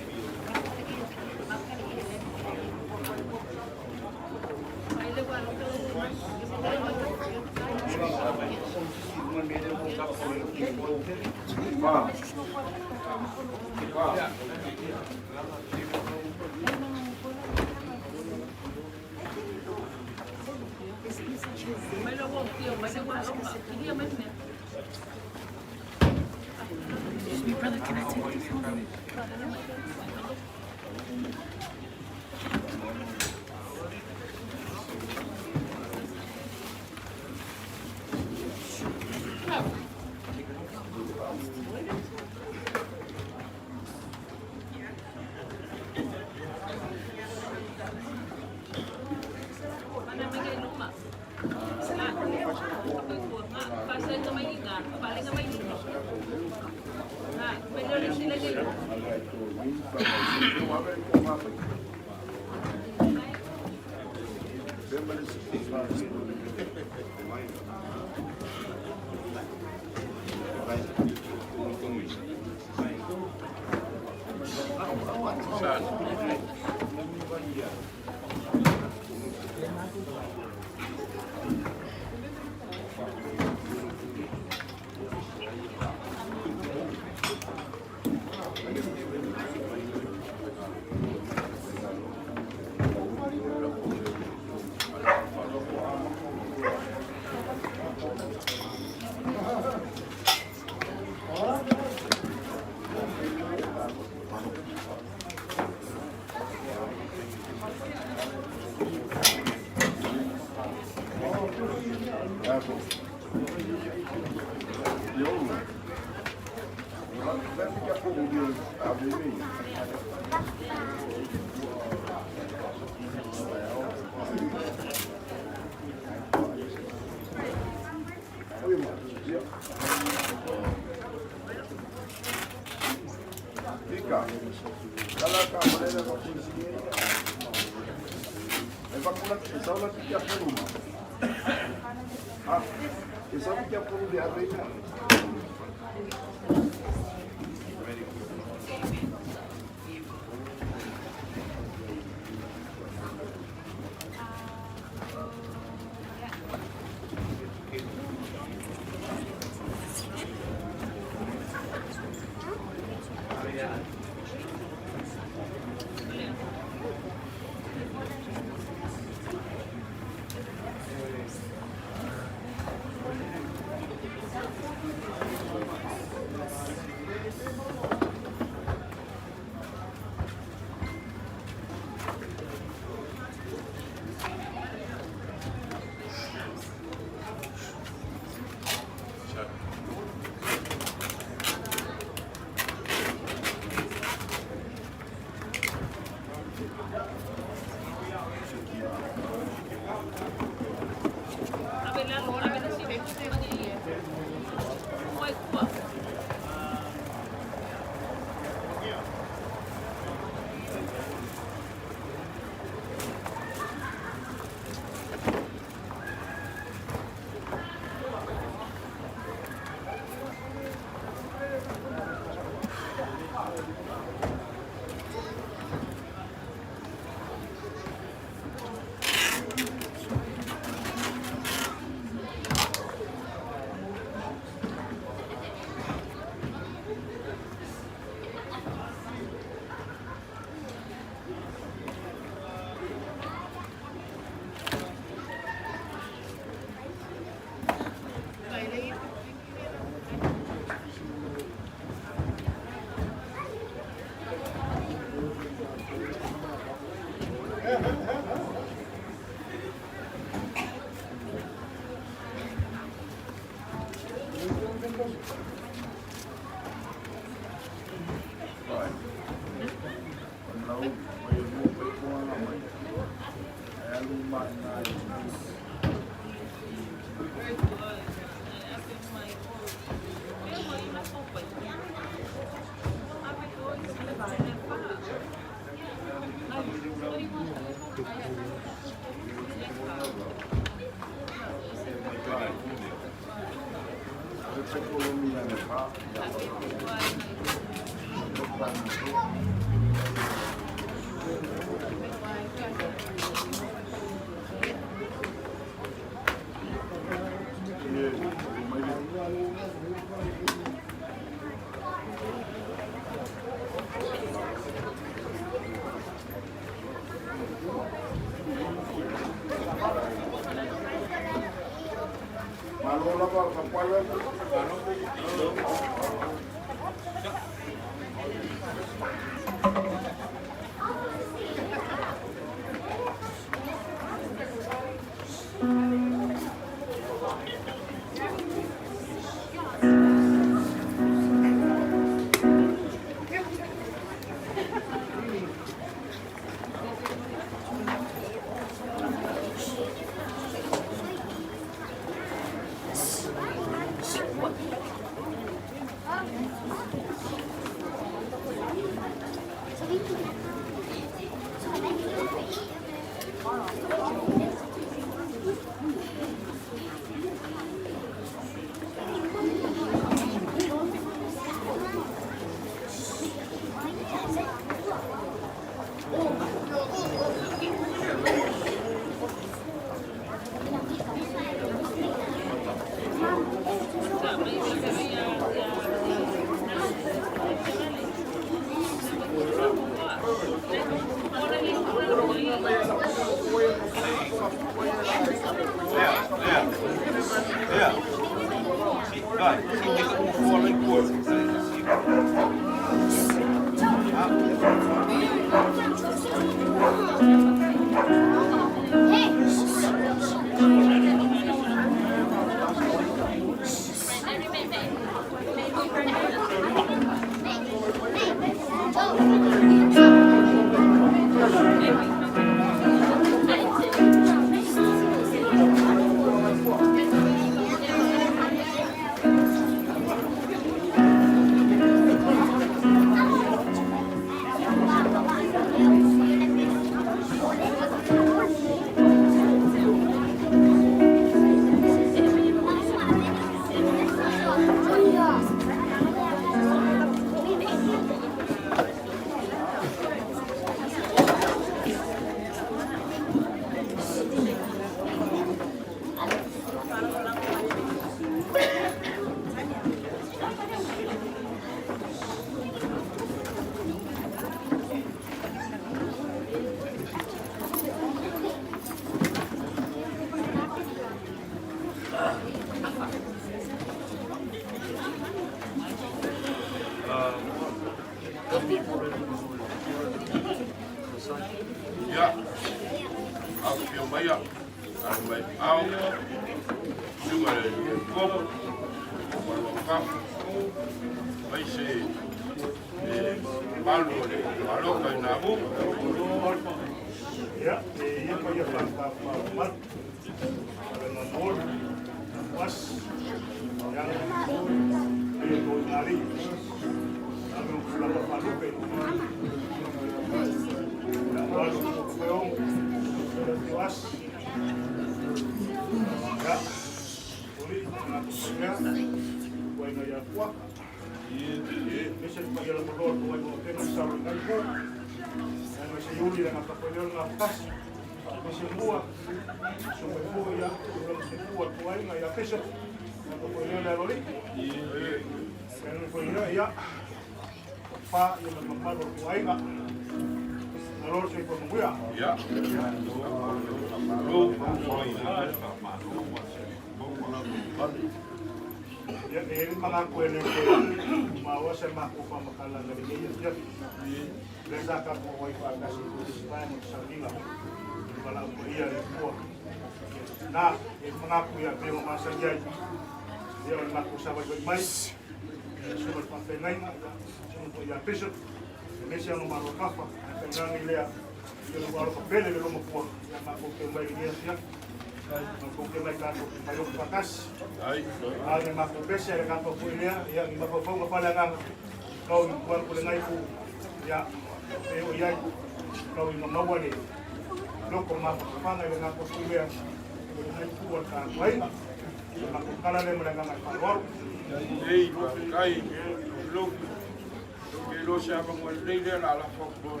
[SPEAKER 6] Lo siapa mo leile la la fo ko.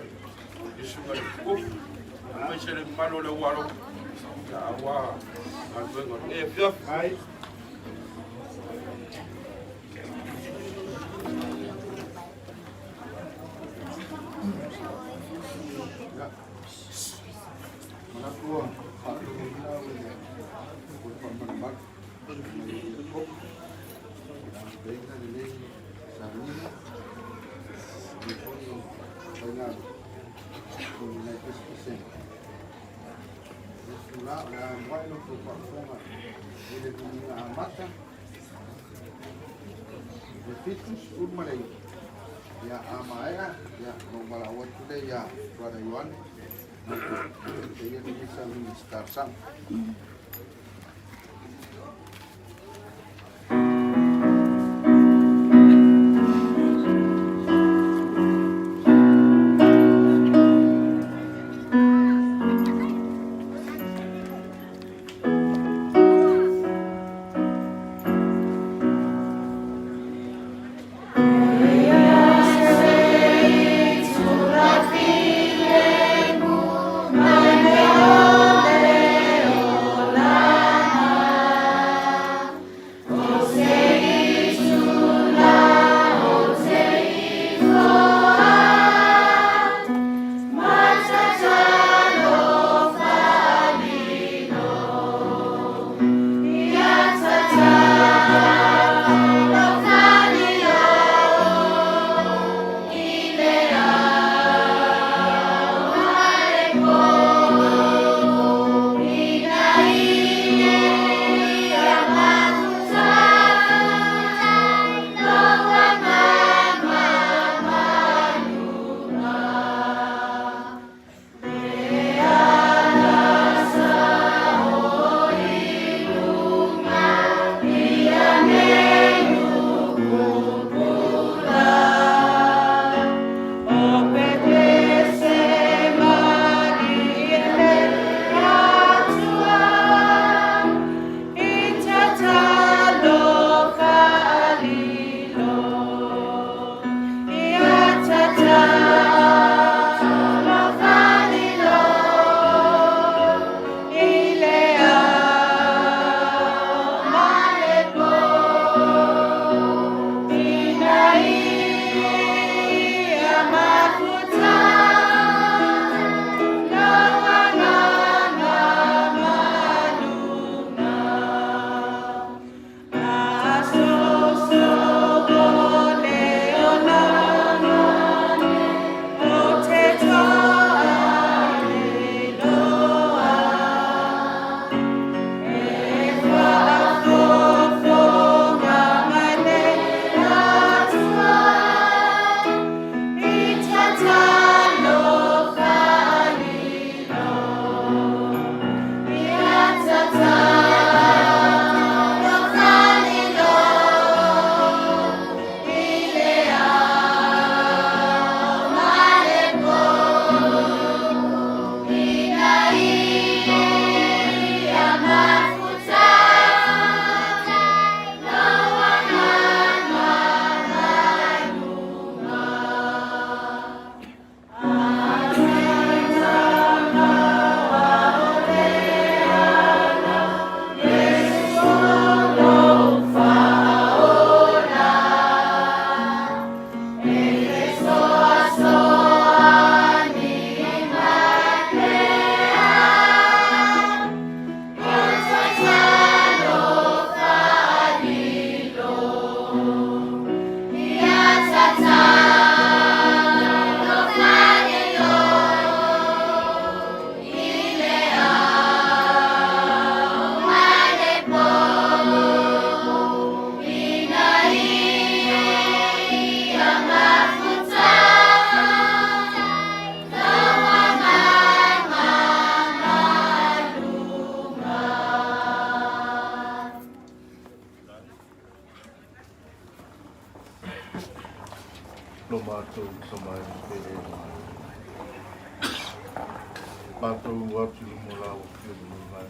[SPEAKER 6] Isu ga ko. Mai se le malo le waro. Ya wa. Ma vengo. Fia. Ai.
[SPEAKER 8] Ya amaya ya nomor awal today ya brother Yuan dia bisa minister sang
[SPEAKER 9] lo mātou samai pere mātou atu i mo lau ki o mo mai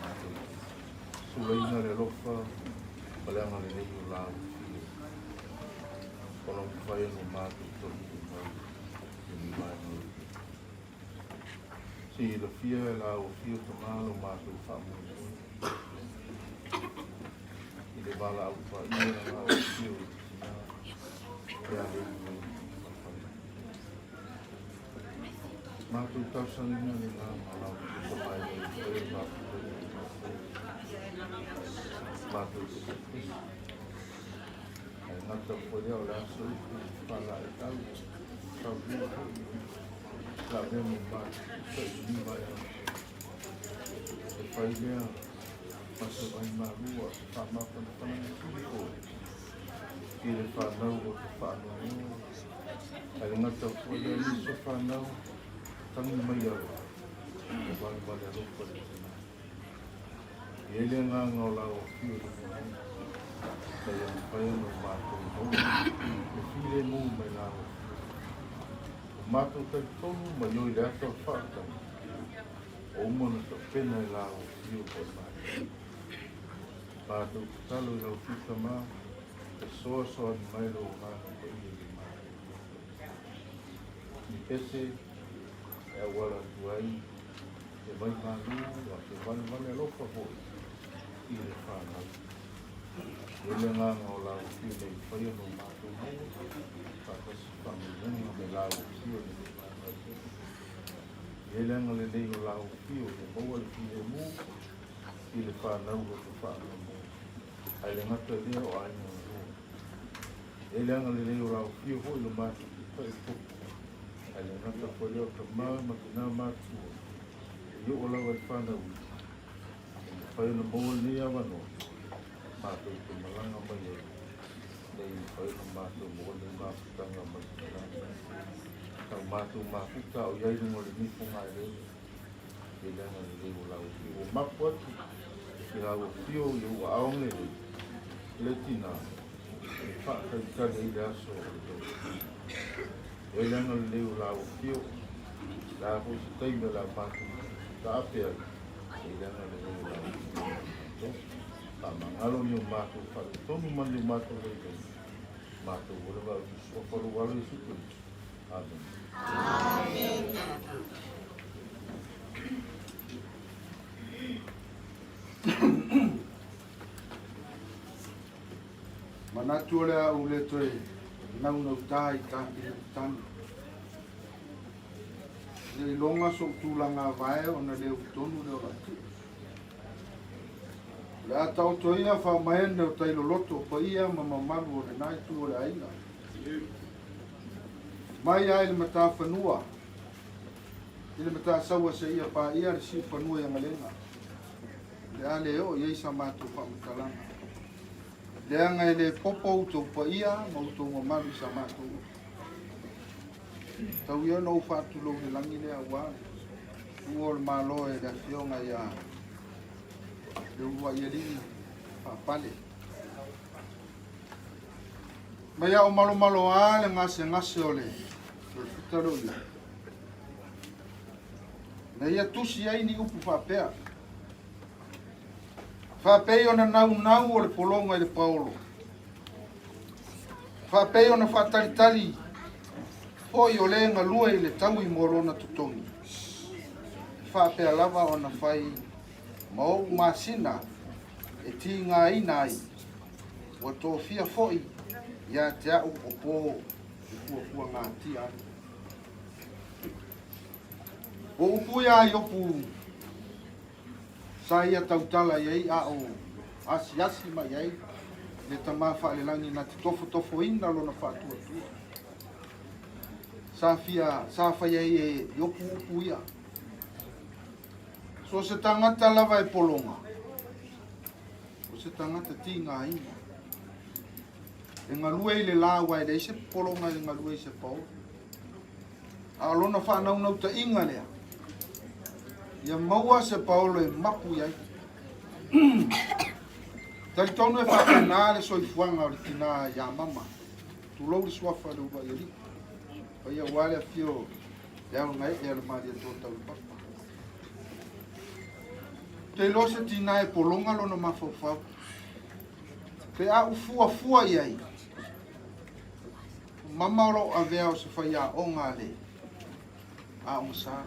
[SPEAKER 9] mātou suleina le lofa paleanga le nei o lau Kalau saya rumah tu si le fia la o fio tomalo mato famu ile bala o fa ia la o fio ya le mato tausani ni na la o fa ia mato ai nata foi o la so fala e tal la vemos más ni vaya se fai lea mas vai na rua fa ma fa na e le fa na o fa no ai ngata foi le so fa na tang mai ya vai vai lo fa e le nga ngola o fio sai fai no ma to o file mu mai la mato te tonu ma yoi le ato whaka o umana ta pena i lao fio koi mai mato talo i lau fika ma te soa soa ni mai lo ngana ko i li mai ni pese e awara tuai e vai manu a te vale alofa hoi i le whanau e le nganga o lao fio le i whaia no mato hoi pakasi whamilunga me lao fio le whanau e le anga le leo lao fio le maua le fio mu i le whanau o te whanau mu ai le ngata lea o aina o e le anga le leo lao fio hoi le mato ki whai poku ai le ngata po leo ka maa ma ki nā mātua e o lau ai whanau e le whai na maua le awano mato i te malanga mai e nei whai na mato maua le mafutanga mai ki nā tau mato mafuta o iai rungo le nipo ngai le e langa le leo lau fio o mapu atu ki lau fio i ua aonge le tina e whakaitane i le aso e langa le leo lau fio la hosi teime la mato ta apea e langa le leo lau fio ta mangalo ni o mato whare tonu mani o mato le leo mato ule wau o wharu wale i suku Amen. Amen.
[SPEAKER 8] Manatu ole a ule toi nau nau tai tāpina tanu. Le longa so tūlanga vae o na leo tonu leo ratu. Le a tau toia wha maene o tailo loto pa ia mamamaru o le nai tu o le aiga. Mai ai le mata whanua. I le mata saua se ia pa ia le si whanua ia ngalenga. Le a leo iei sa mātou whamatalanga. Le anga i le popo utou pa ia ma utou mamaru sa mātou. Tau ia no whātulo le langi le awa. Ua le malo e le fionga ia Leulua'iali'i Faapale. Ma ia o malo a le ngase o le taro ia. Na ia tusi ai ni upu whapea. Whapei o na nau o le polonga i le Paolo. Whapei o na whataritari. Hoi o le ngalua i le tau i morona tutongi. Whapea lava o na whai mau masina e ti ngā ina ai. Wa tō fia foi ia te au o pō e kua ngā ti ai. O upu ia i opu sa ia tautala iei a o asi mai iei le tamā whaalelangi na te tofo ina lona whātua tua. Sa whai iei e opu upu ia. So se tangata lava e polonga. O se tangata ti ngā ina. E ngalua i le lawa e le se polonga e ngalua i se pau. A lona whanau ta inga lea. Ia maua se Paolo e mapu iai. Tari tonu e whakana le soifuanga o le tina ia mama. Tulou le suafa le Leulua'iali'i. Pa ia wale a fio le au ngai e le maria tōtau papa. Te lo se tina e polonga lona mawhawhau. Te a ufua iai. mama lo avea o se faia o ngale a umsa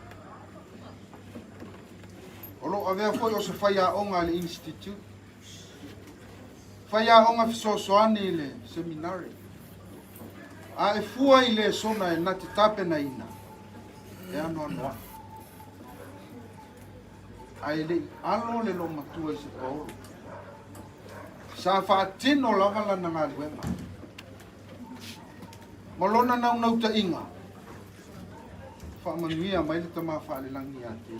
[SPEAKER 8] o lo avea foi o se faia o ngale institute faia o nga fisosoani le seminari a e fua i le sona e nati tape na ina e ano anoa a le alo le lo matua i se Paolo sa whaatino lava lana ngā luenga malona nau ta inga whaamanuia mai le tama whaalelangi a te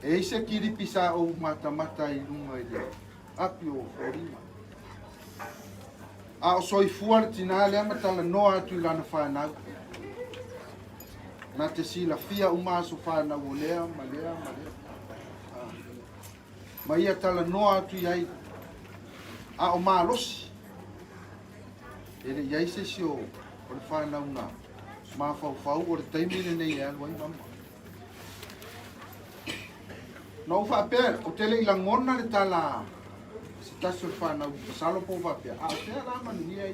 [SPEAKER 8] e ise kiri pisa o mata i lunga i le api o whaurima a o soifua le tina lea matala noa atu i lana whanau na te sila fia umaso whanau o lea ma lea ma ia tala noa atu iai a o malosi ele iai se si o le whanau na ma fau o le taimine nei e alwai mama no whapea o tele i langona le tala si taso le whanau salo po whapea a o tea la manu ia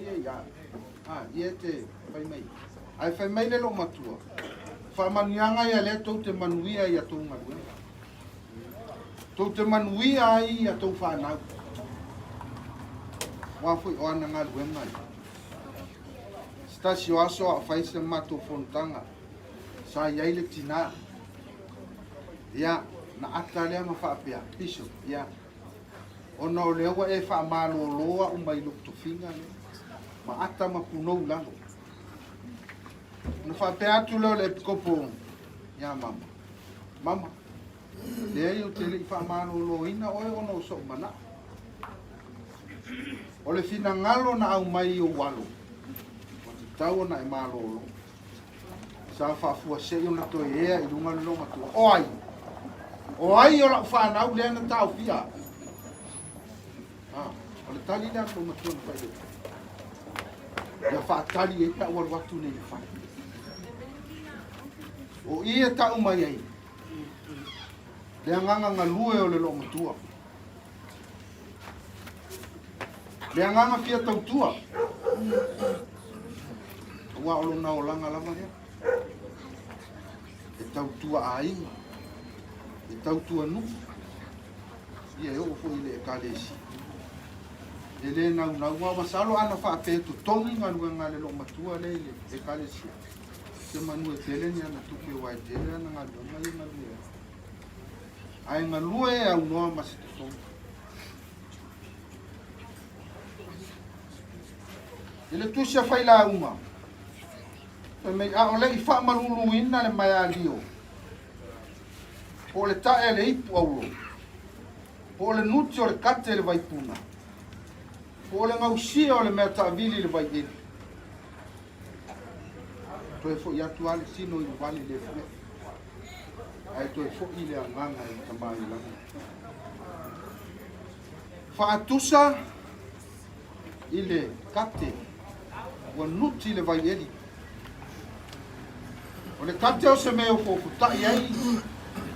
[SPEAKER 8] ia te whai mai ai whai mai le lo matua whamanianga ia le tau te manuia ia tau ngaruenga tau te manuia ai ia tau whanau wafui o ana ngaruenga i stasi o aso a whaise mato fontanga sa iai le tina ia na ata lea ma whaapea piso ia ona o lewa e whaamalo loa umai lukto finga ma ata ma punou lango na whaapea atu leo le pikopo ia mama lea i o te le whaamalo loa ina oe ona o sok mana o le fina ngalo na au mai o walo tau na e malolo sa whaafua se i ona toi ea i lunga lo matua o ai o la whanau lea na tau fia o le tali lea lo matua na whai ia whaatali e ka waru atu nei whai o ia tau mai ai lea nganga ngalue o le lo matua lea nganga fia tautua wa o lona o langa lava ia e tautua ainga e tautua nuku ia e o fo i le e kalesi e le nau wa masalo ana whaapetu tongi ngaluenga le lo matua le e kalesi se manu e tele ni ana tuke wa e tele ana ngaluenga i ngalue ai ngalue e au noa masito tongi ele tusia faila uma me a ole i fa malulu ina le mai alio o le tae le ipu aulo o le nuti o le kate le vaipuna o le ngausia o le mea taavili le vaidini toe fo i atu ale sino i wali le fwe ai toe fo i le anganga i tamai lana fa atusa i le kate o nuti le vaidini o le kate o se mea o fofutai ai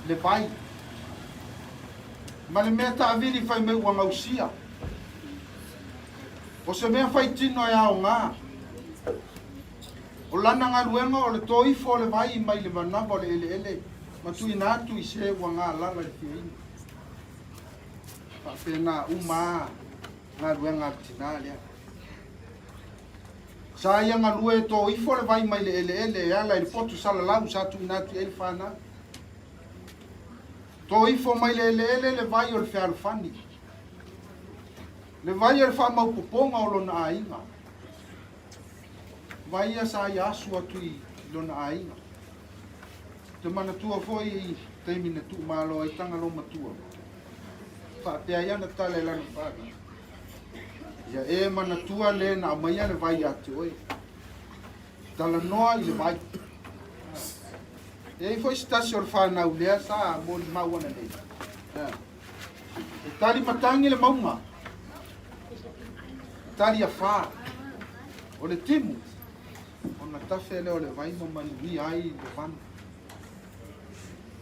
[SPEAKER 8] le vai ma le mea taavili fai me ua ngausia o se mea fai tino e ao ngā o lana ngaluenga o le toifo o le vai mai le manaba o le ele ma tui natu i se ua ngā lala i fiaini whapena uma ngaluenga tina lea sa ia ngalue to ifo le vai mai le ele ala il potu sala lau sa tu inatu el fana to ifo mai le ele vai o le feal fani le vai o le fa mau poponga o lona ainga vai ia sa ia asu atu i lona ainga te mana tua foi te mina tu malo ai tanga lo matua fa te ai ana tale lana fana ia e mana tua le na maia le vai atu oi tala noa i le vai e foi stasi o whanau lea sa mo li mauana le e tali matangi le maunga tali a wha o le timu o na tafe le o le vai mamanui ai le vana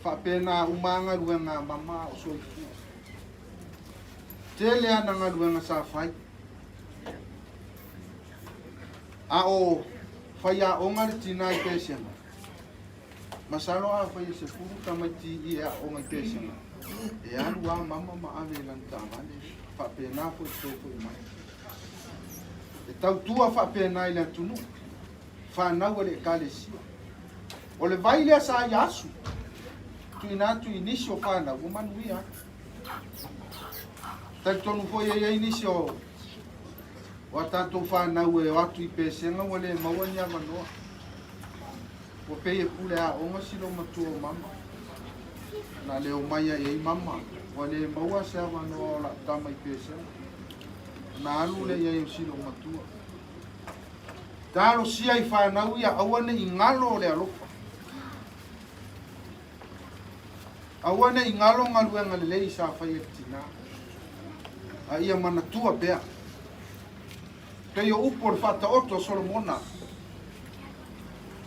[SPEAKER 8] whapena umanga luenga mama o soifu tele ana nga luenga sa whai A o whaia o ngari tina I pēsenga. Masalo a whaia se furu tamaiti I a o ngai pēsenga. E anu a mama ma ave lan tāmane. Whapena fo I tōko I mai. E tau tua whapena I le atunu. Whanau ele kale sia. O le vai lea sa I asu. Tui nātu inisi o whanau. O manu ia. Tai tonu fo ia inisi o wa tātou whanau e watu I pēsenga wa le maua ni amanoa. O pei e pule a onga silo matua o mama. Na leo maia e mama. Wa le maua se amanoa o la tama I pēsenga. Na alu le ia e silo matua. Tālo sia I whanau ia awane I ngalo le alofa. Awane I ngalo ngaluenga le lei sa whai e tina. A ia manatua pea. Pei o upo o le whata oto Solomona.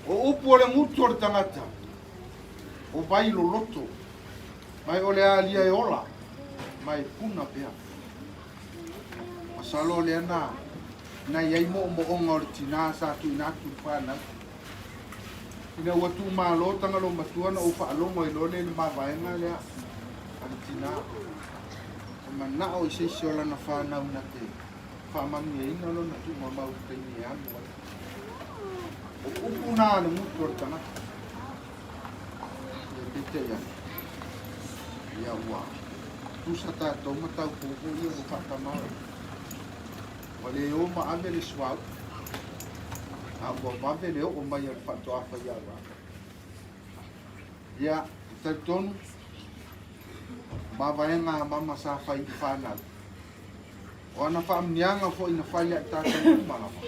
[SPEAKER 8] O upo o le ngutu o le tangata. O vailo loto. Mai o le alia e ola. Mai puna pea. Masalo le ana. Na iai mo onga o le tina sa tu inatu whanau. Ina watu malo tangalo matua na upa alongo I lole le mawaenga lea. Ale tina. Mana o ise siola na whanau na te. Whamanu e ina lo na tu mamau te ni anu. O upu nā le mutu o le tangata. E pete ia. Ia ua. Tusa tātou matau kōko ia o whakamau. O le o ma ame le swau. A ua mame leo o mai al whato awha ia wa. Ia, tai tonu. Mawaenga mama sa whai I whanau. O ana whaamnianga fo ina whaile ai tātou umanga wha.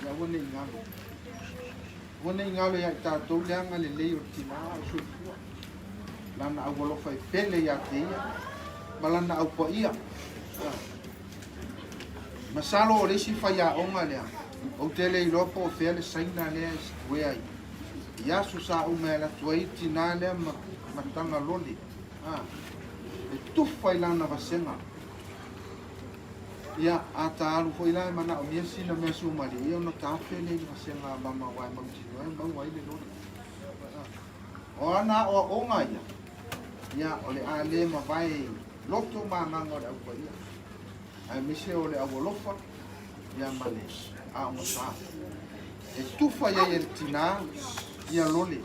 [SPEAKER 8] Ia wane I ngalo. Wane I ngalo ia I tātou leanga le leo tina o soifua. Lana au walofa I pele ia te ia. Malana au pa ia. Masalo o lesi whaia onga lea. O tele I lopo o whea le saina lea I wea I. Iasu sa umea la tuai tina lea matanga loli. E tufa I lana vasenga. Ia a tālu fo I lai mana o mia sina mea sumari. Ia ona tāwhele I vasenga mama wai mautino. E mau wai le loli. O ana o onga ia. Ia o le a le ma vai loto ma nganga o le au pa ia. Ai mise o le awolofa. Ia male. A o sa. E tufa ia I tina. Ia loli.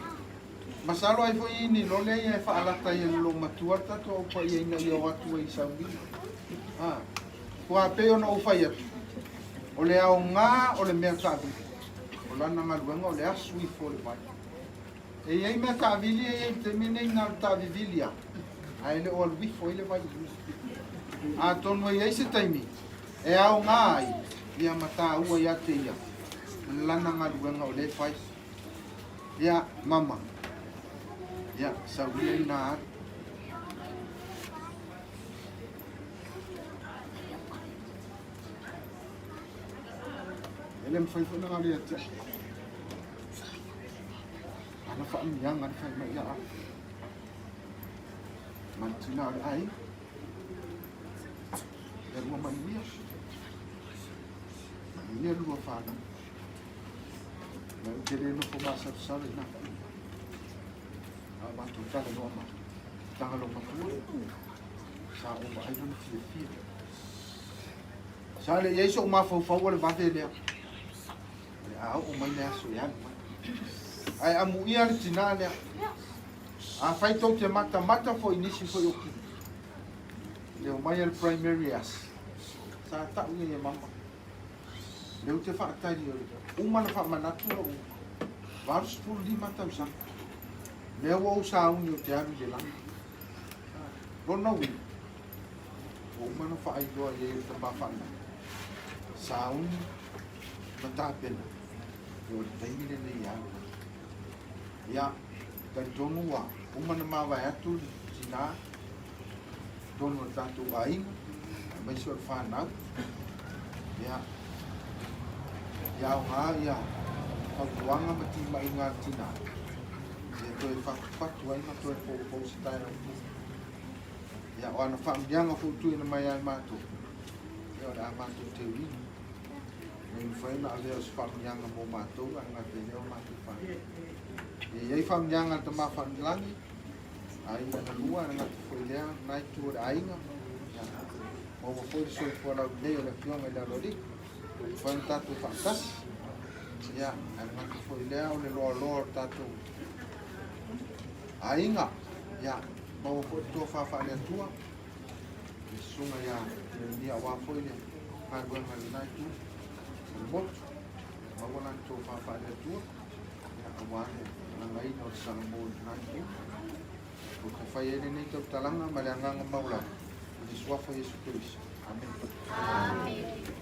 [SPEAKER 8] Masalo ai foi ni lole ia fa alata ia lo matua tato o pa ia ina ia watu I saudi. Kua peo no fa ia. O le au ngā o le mea tabi. O lana ngaluenga o le asu I fo le mai. E iei mea tavili e te mine ngā tavivilia. Ai le o alwi fo I le vai. A tonu e iei se taimi. E au ngā ai. Ia mata ua ia te ia. Lana ngaluenga o le fai. Ia mama. Ya, saudie ina. Ele mfai fo na ngali ate. Ana fa miang ana fa mai ya. Mantina ai. Er mo mai ni. Ni lu fa na. Na kele no fo masa sa na. Bantu Tagaloamatua sa o mai no fia. Sa le yeso ma fo fo le vate le. A o mai le aso ya. Ai amu ia le tina le. A fai to te mata fo inisi fo yo. Le o mai le primary as. Sa ta u ye mama. Le te fa ta di o. Uma na fa manatu o. Vars fu di mata usa. Leo o sa un yo te aru de la. Bona wi. O mana fa ai do ye te ba fa na. Sa un mata pena. Yo te mire le ya. Ya, ta tonu wa. O mana ma va atu sina. Tonu ta tu ai. Mai so fa na. Ya. Ya ha ya. Ka tuanga mati mai nga tina. Itu fatu ai ma tu po stai. Ya ona fambianga fu tu ina mai ai matu. Ya ora matu te wi. Nei whaina a leo si whamnianga mō mātou, anga te leo mātou whai. Iei whamnianga te mā whanilangi, ai ana lua, anga te whoi lea, nai tua re ainga. Mō whoi soi whalau leo le pionga le arori, whaina tātou whaatasi. Ia, anga te whoi lea o le loa loa tātou. Ainga, ia, mō whoi tō whawhane atua, sunga ia, le nia wāwhoi le, hāguanga le nai tua. Moto, mawana tō whawhare atua, ia awane, nanga ino o sanga mō nai tua. O ka whai ene nei tau talanga, ma le anganga maula, o le suafa Yesu Christ. Amen. Amen.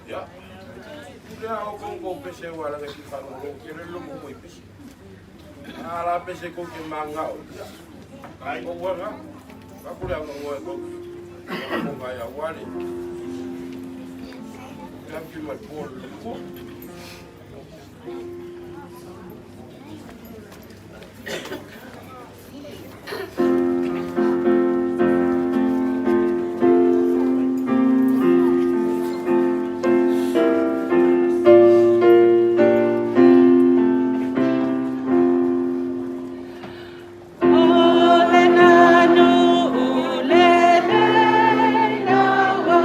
[SPEAKER 1] Ya. Dia o pese wala ke faro lo ke lo mo mo pese. Ala pese ko ke manga o. Ai ko wala. Ka kule ang mo ko. Mo ga ya wale. Ya ki ma por ko.
[SPEAKER 10] Ole nanu, ole na wa.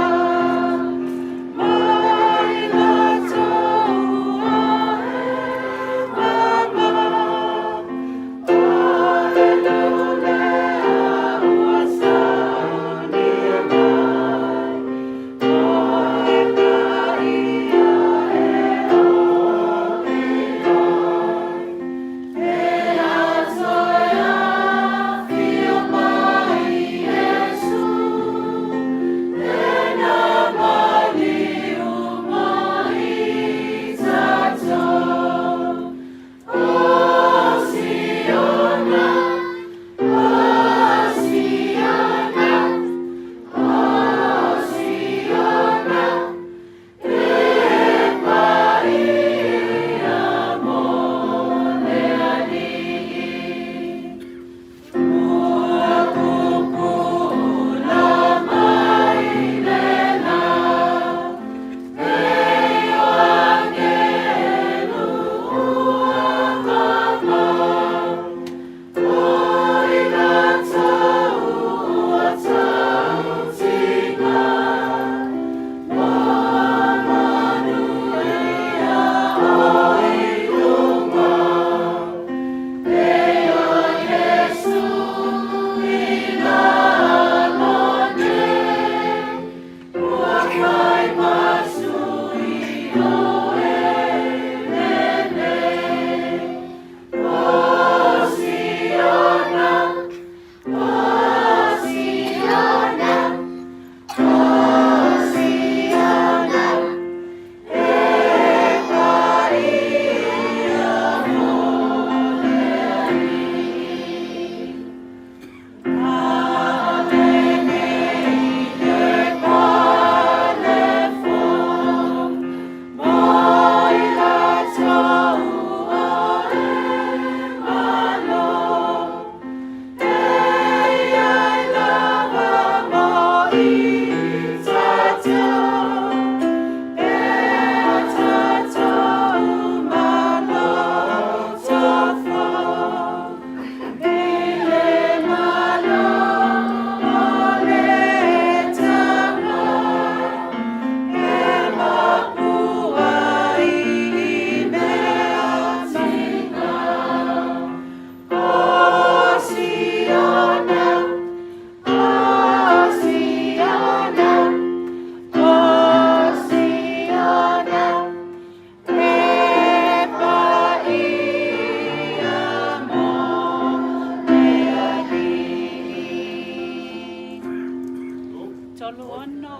[SPEAKER 4] tolu ono.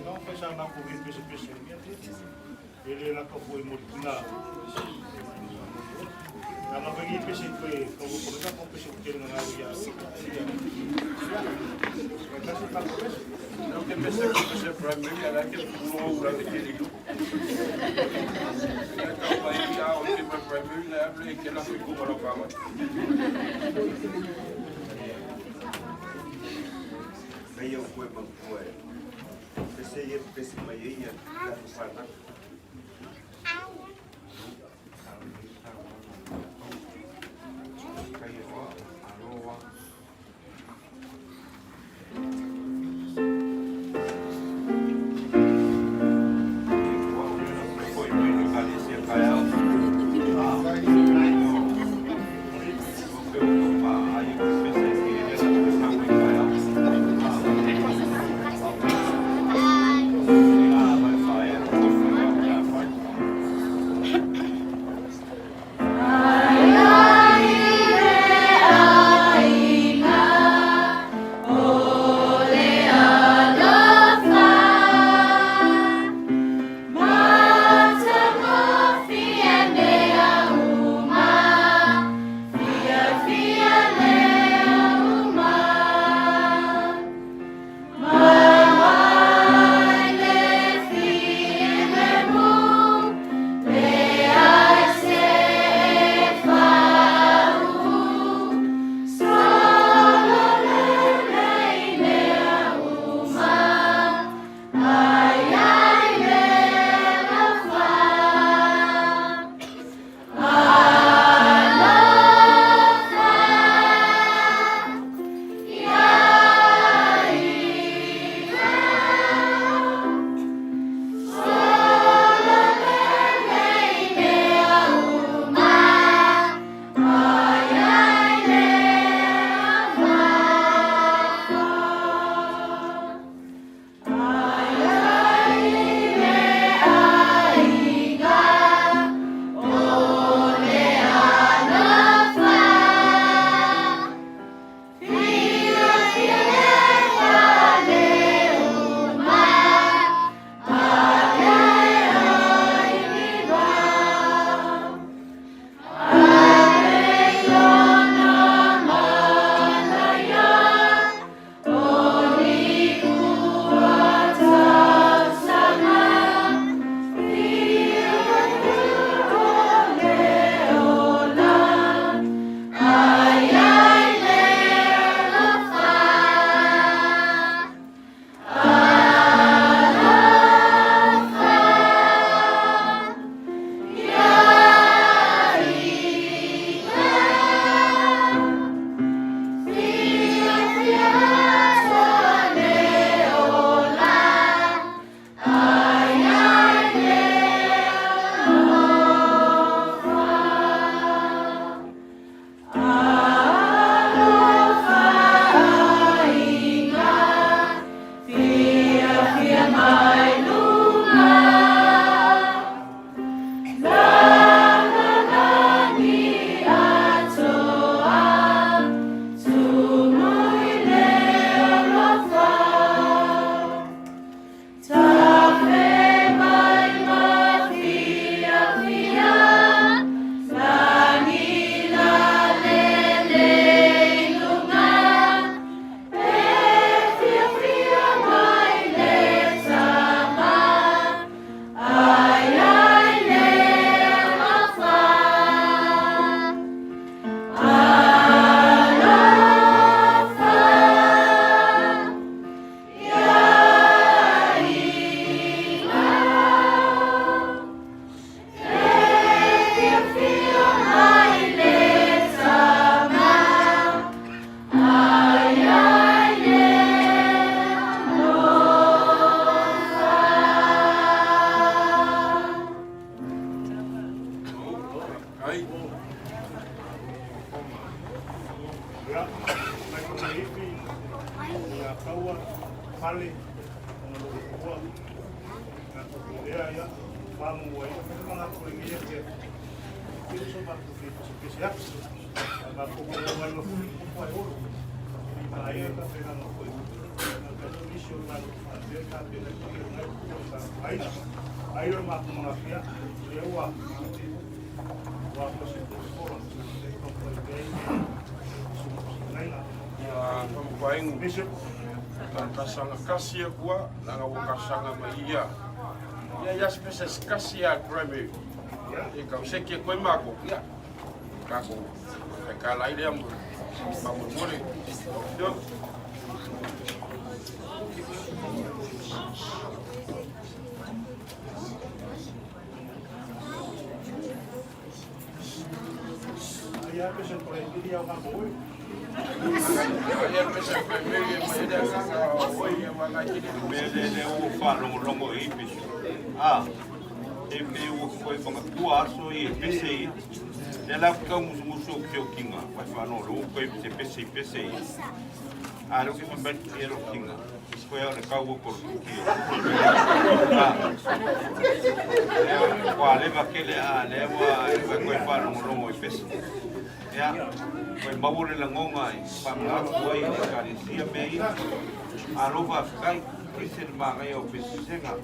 [SPEAKER 6] Não pensar na corrida desse ele lá que foi muito na ela vai ir pensar que como por exemplo pensar que ele não ia
[SPEAKER 1] não tem pessoa que você para mim ela que pulou para aquele grupo então vai já o que para mim leva que ela ficou para o pau
[SPEAKER 10] aí eu fui para o pensei mais aí já não sai nada
[SPEAKER 6] kaua, pale, ona lo kua, na kukulea ia,
[SPEAKER 5] Vamos, aí, vamos lá por aqui, eu sou para o filho, se quiser, mas como eu vou no filho, não vai ouro. Aí eu estou pegando coisa. Eu disse eu lá no fazer, está pegando aqui, aí eu mato uma fia, eu o você for, não foi bem, nem nada.
[SPEAKER 6] Vamos vai em bishop, kasanga kasia kua, nanga wakasanga maia. Ia as pessoas kasia kreme. E kau seki koe mako kia. Kako e kala ile am vamos morir. Yo.
[SPEAKER 5] Aí a pessoa por aí queria uma boa.
[SPEAKER 6] Aí a pessoa foi meio mas essa foi uma naquele
[SPEAKER 7] Ele o falo longo aí, bicho. Ah, ele foi com a tua aço e PCI. Ela fica muso que eu tinha, vai falar no foi PCI. Ah, eu que me bem era o tinha. Foi a recaugo por que. Ah, leva aquele leva vai falar no longo e PCI. Ya, foi baure la ngonga pa ma foi de carecia bem a lova cai que ser magai o pesisenga.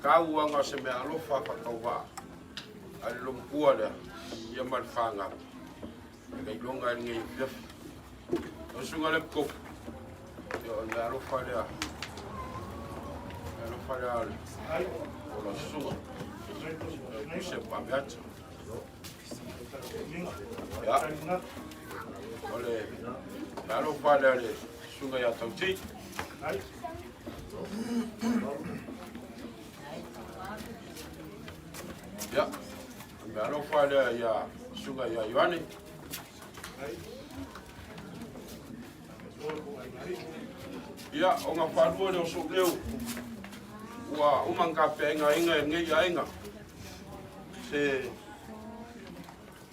[SPEAKER 7] Kauanga se me alofa pa kauwa. Ai lumpua le ia malfanga. Ngai longa ngai pef. O sunga le kop. Yo le alofa le. Alofa le. Ai o la sunga. O se pa gat. Ya. Ole. Alofa le.
[SPEAKER 6] sunga ia tau ti.
[SPEAKER 2] Ai.
[SPEAKER 6] Ya. Me alofa le ia sunga ia Ioane.
[SPEAKER 2] Ai.
[SPEAKER 6] Ia, o ngā whanua leo so leo. Ua umanga penga inga e ngei a inga. Se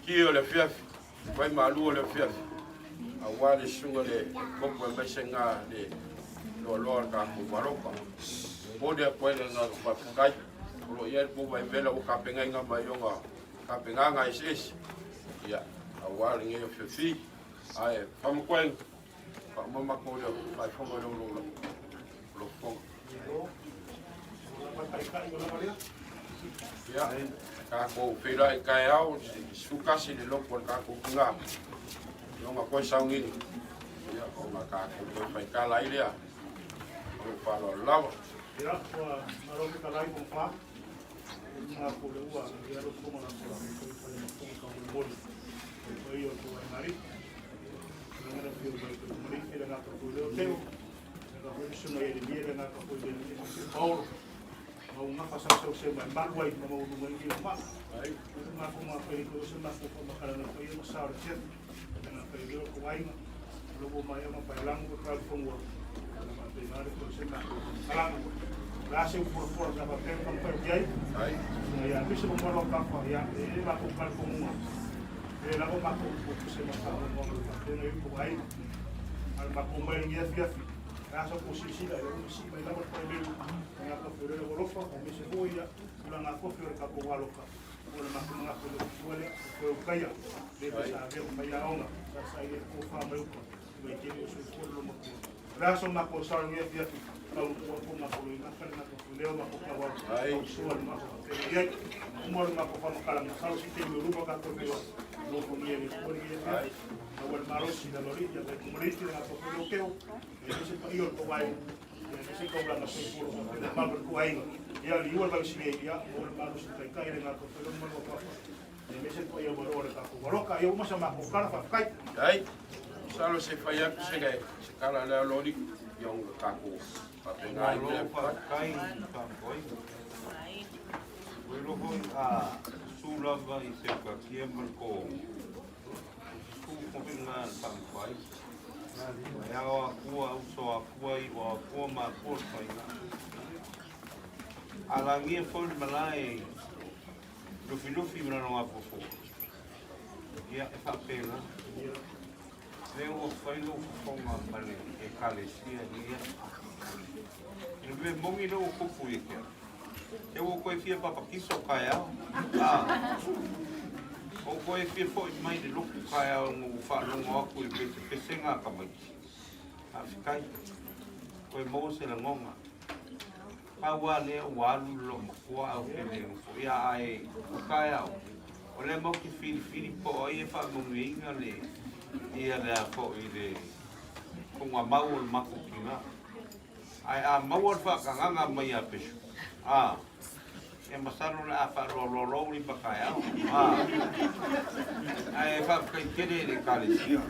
[SPEAKER 6] ki o le fiafi. Vai malu o le fiafi. A wale sunga le kopo e maise ngā le loa ka kumaroka. Mode a koe le ngā whakai. Uro ia po vai vela o ka penga inga mai o ngā ka penga ngā isi. Ia, a wale ngei o fiafi. Ai, whamukoeng. Mama ko le vai fongo le lo fongo. Ya, ka ko pera e kai au sukasi le lopo ka ko nga. Yo ma ko saungi. Ya, o ma ka ko fai ka la ile. O pa lo lava.
[SPEAKER 2] Ya, wa maro ka lai ko fa. Ma ko le ua, ya ro ko na ko ko ko ko ko yo ko mari. Ngana fio ba ko muri ke na ko ko Leutele. Na ko ni suna ye ni na ko ko ni Paolo. Mau nga fa sa se mai malwai ma mau no mai ma. Ai, ma ko ma pe ko se ma ko ma kala na ko ye ma sa ro jet. Na pe yo ko wai ma. Lo mai ma pa lang ko tra ko mo. Ma pe na ko se ma. Ala. La se por na pa pe ko pa ye. Ai. Ya bi se mo ro ka fa ya. E ma ko ka ko mo. E la ko ma ko se ma sa mo mo ka te no ko wai. Al ma ko mai ni afi. Asa ko si la yo si mai la ko pe nga ko fere le golofa o me se boia la nga ko fere ka ko waloka o le ma ko nga ko le fuele ko kaya de sa ve ko ya ona sa ile ko fa mai ko me ke o se ko lo mo raso ma ko sa ni ya ka ko ma ko nga ka na ko le ma ko ka wa ai so ma ko ye mo ma ko fa no kala ma sa si te lo ruba ka ko lo ko ni ni ko ni ai o el marosi da lorilla de comunista na ko lo que o se io ko vai se ko la so puro de malo ko ai ya li ua ba si ya o el marosi kai kai na ko lo mo ko me se ko yo mo ka ko roka yo mo sa ma ko kala fa kai
[SPEAKER 6] ai salo se faya se ga se kala la lori yo ka ko pa penga ile
[SPEAKER 7] pa kai pa koi lo ko a sulava i se ka kiemar ko Communal Lafai Faapalepalemataolealofa uso akua I wa akua ma akua whainga. Alangia whauri malai lufi mrano ngā pofo. Ia e whapena. Leo o whaino whafonga mane e kalesia ia. Inu me mongi no kupu i kia. E o koe fia papakiso kai au. O koe fia fo I mai de luku kai au ngu whanongo aku I pese ngā kamaiki. Awhikai. Koe mo se la ngonga. Paua lea walu lo makua au pene ngufo. Ia ai kai au. O le moki fili po o ia whanongo inga le. Ia lea fo I le. Konga mau o mako kinga. Ai a mau o whakanganga mai a pesu. E masaro na apa ro ni pakai au. Ai fa kai kere le kalesia.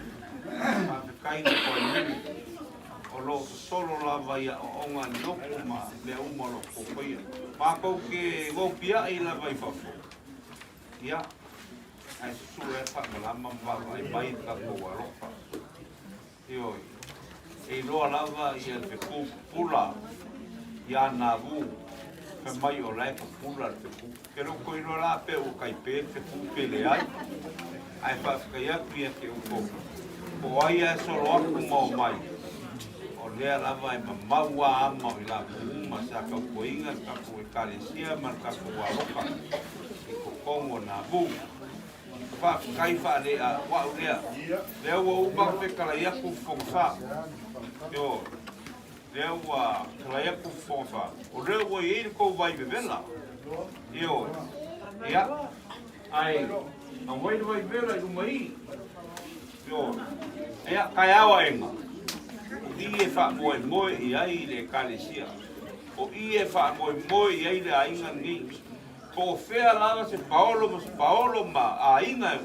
[SPEAKER 7] Ma kai ko ni. O lo solo la vai o nga no ma le o mo lo ko pai. Ma ko ke go pia I la vai fa fo. Ya. Ai su e fa la ma va ai mai ka ko ro fa. Yo. E lo la va I el pe pula. Ya na bu. Pe mai o lai pa pula te pu. Ke ro ko ino la pe o kai pe te pu pe le ai. Ai fa kai a pia ke o ko. O ai e solo aku mau mai. O lea la vai ma maua ama o la ku ma sa ka ko inga ka ko e kalesia ma ka ko wa roka. I ko kongo na bu. Fa kai fa le a wa o lea. Lea o ba pe kala ia ku fo fa. Yo. Leo wa kala ku fonfa o leo wa ele ko vai bebela yo ya ai a vai bebela do mai yo ya kaiawa enga die fa mo I ai le kalesia o ie fa mo I ai le ainga ni ko fea lava se Paolo ma ainga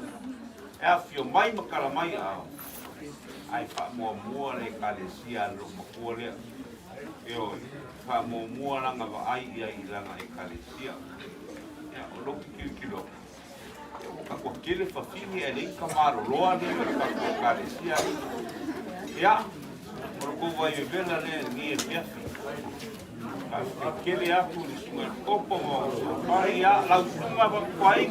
[SPEAKER 7] e a fio mai makala mai a ai wha le kalesia lo makua lea. E oi, wha langa wa ai ia I langa e kalesia. Ia, o loki kiukilo. Ka kua kele whawhini e nei ka maro loa ne ka kua kalesia. Ia, o ko wai e vela ne ni e miafi. Ka kele atu ni sunga kopo mo pai ia lau sunga wa kwai.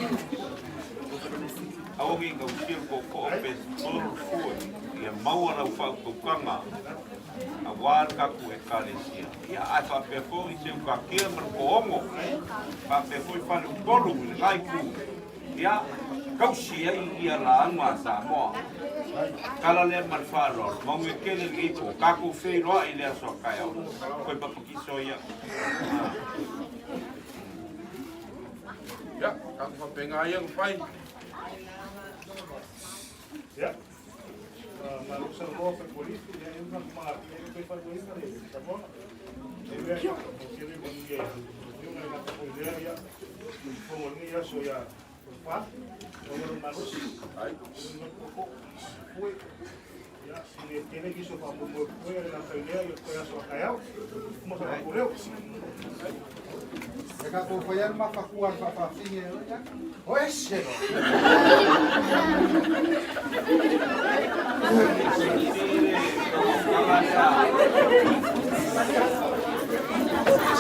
[SPEAKER 7] Aongi ka usia ko ope tolu fua. Ia maua lau whau kukanga. A wār kaku e kalesia. Ia ai whapefo I se uka kia mar ko ongo. Whapefo I whale upolu I ngai ku. Ia kausi ai ia la anga sa moa. Kala le mar whālor. Mau e kele lipo. Kaku whei roa I lea so kai au. Koe papakiso ia.
[SPEAKER 1] Ya, kaku whapenga ia kupai.
[SPEAKER 2] Ya. Malu sa mo sa polis, ya yung nakamaarte ko pa ko isa rin. Tama? Debe ko kiri mo niya. Yung nakapulya ya. Kung niya so ya. Pa. Yung malu. Ay. Ko. Fue. Ya, si tiene que so pa mo fue na pelea yo ko ya so kaya. Mo sa puleo.
[SPEAKER 8] Eka ko fayan mafakuan papafinge ya. Oeshe.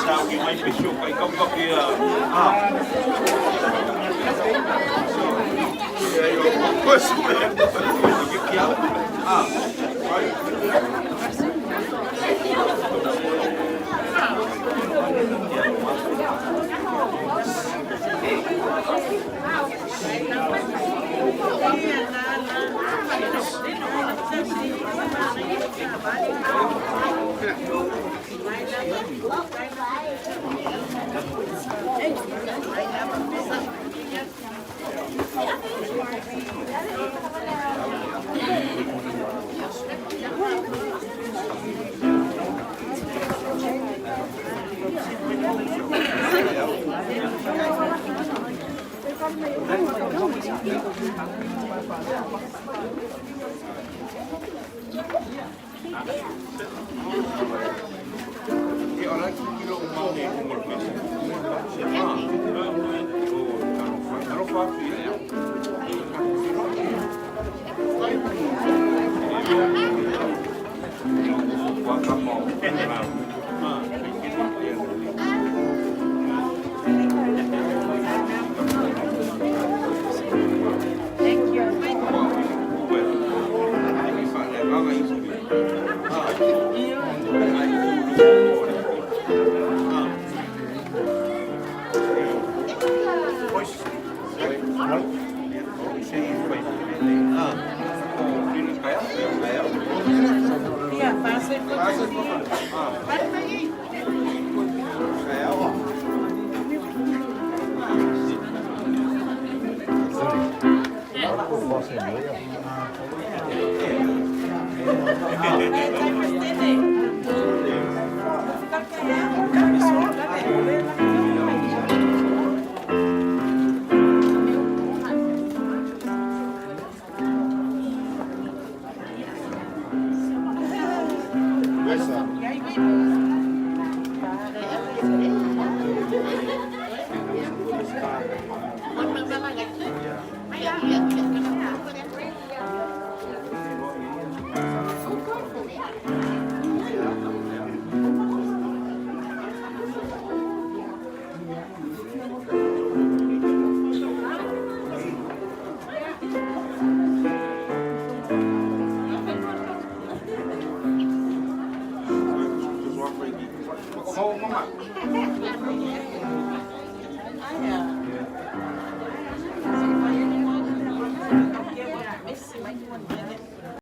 [SPEAKER 7] Sawi mai pisau kai kau kia.
[SPEAKER 1] Mau mama.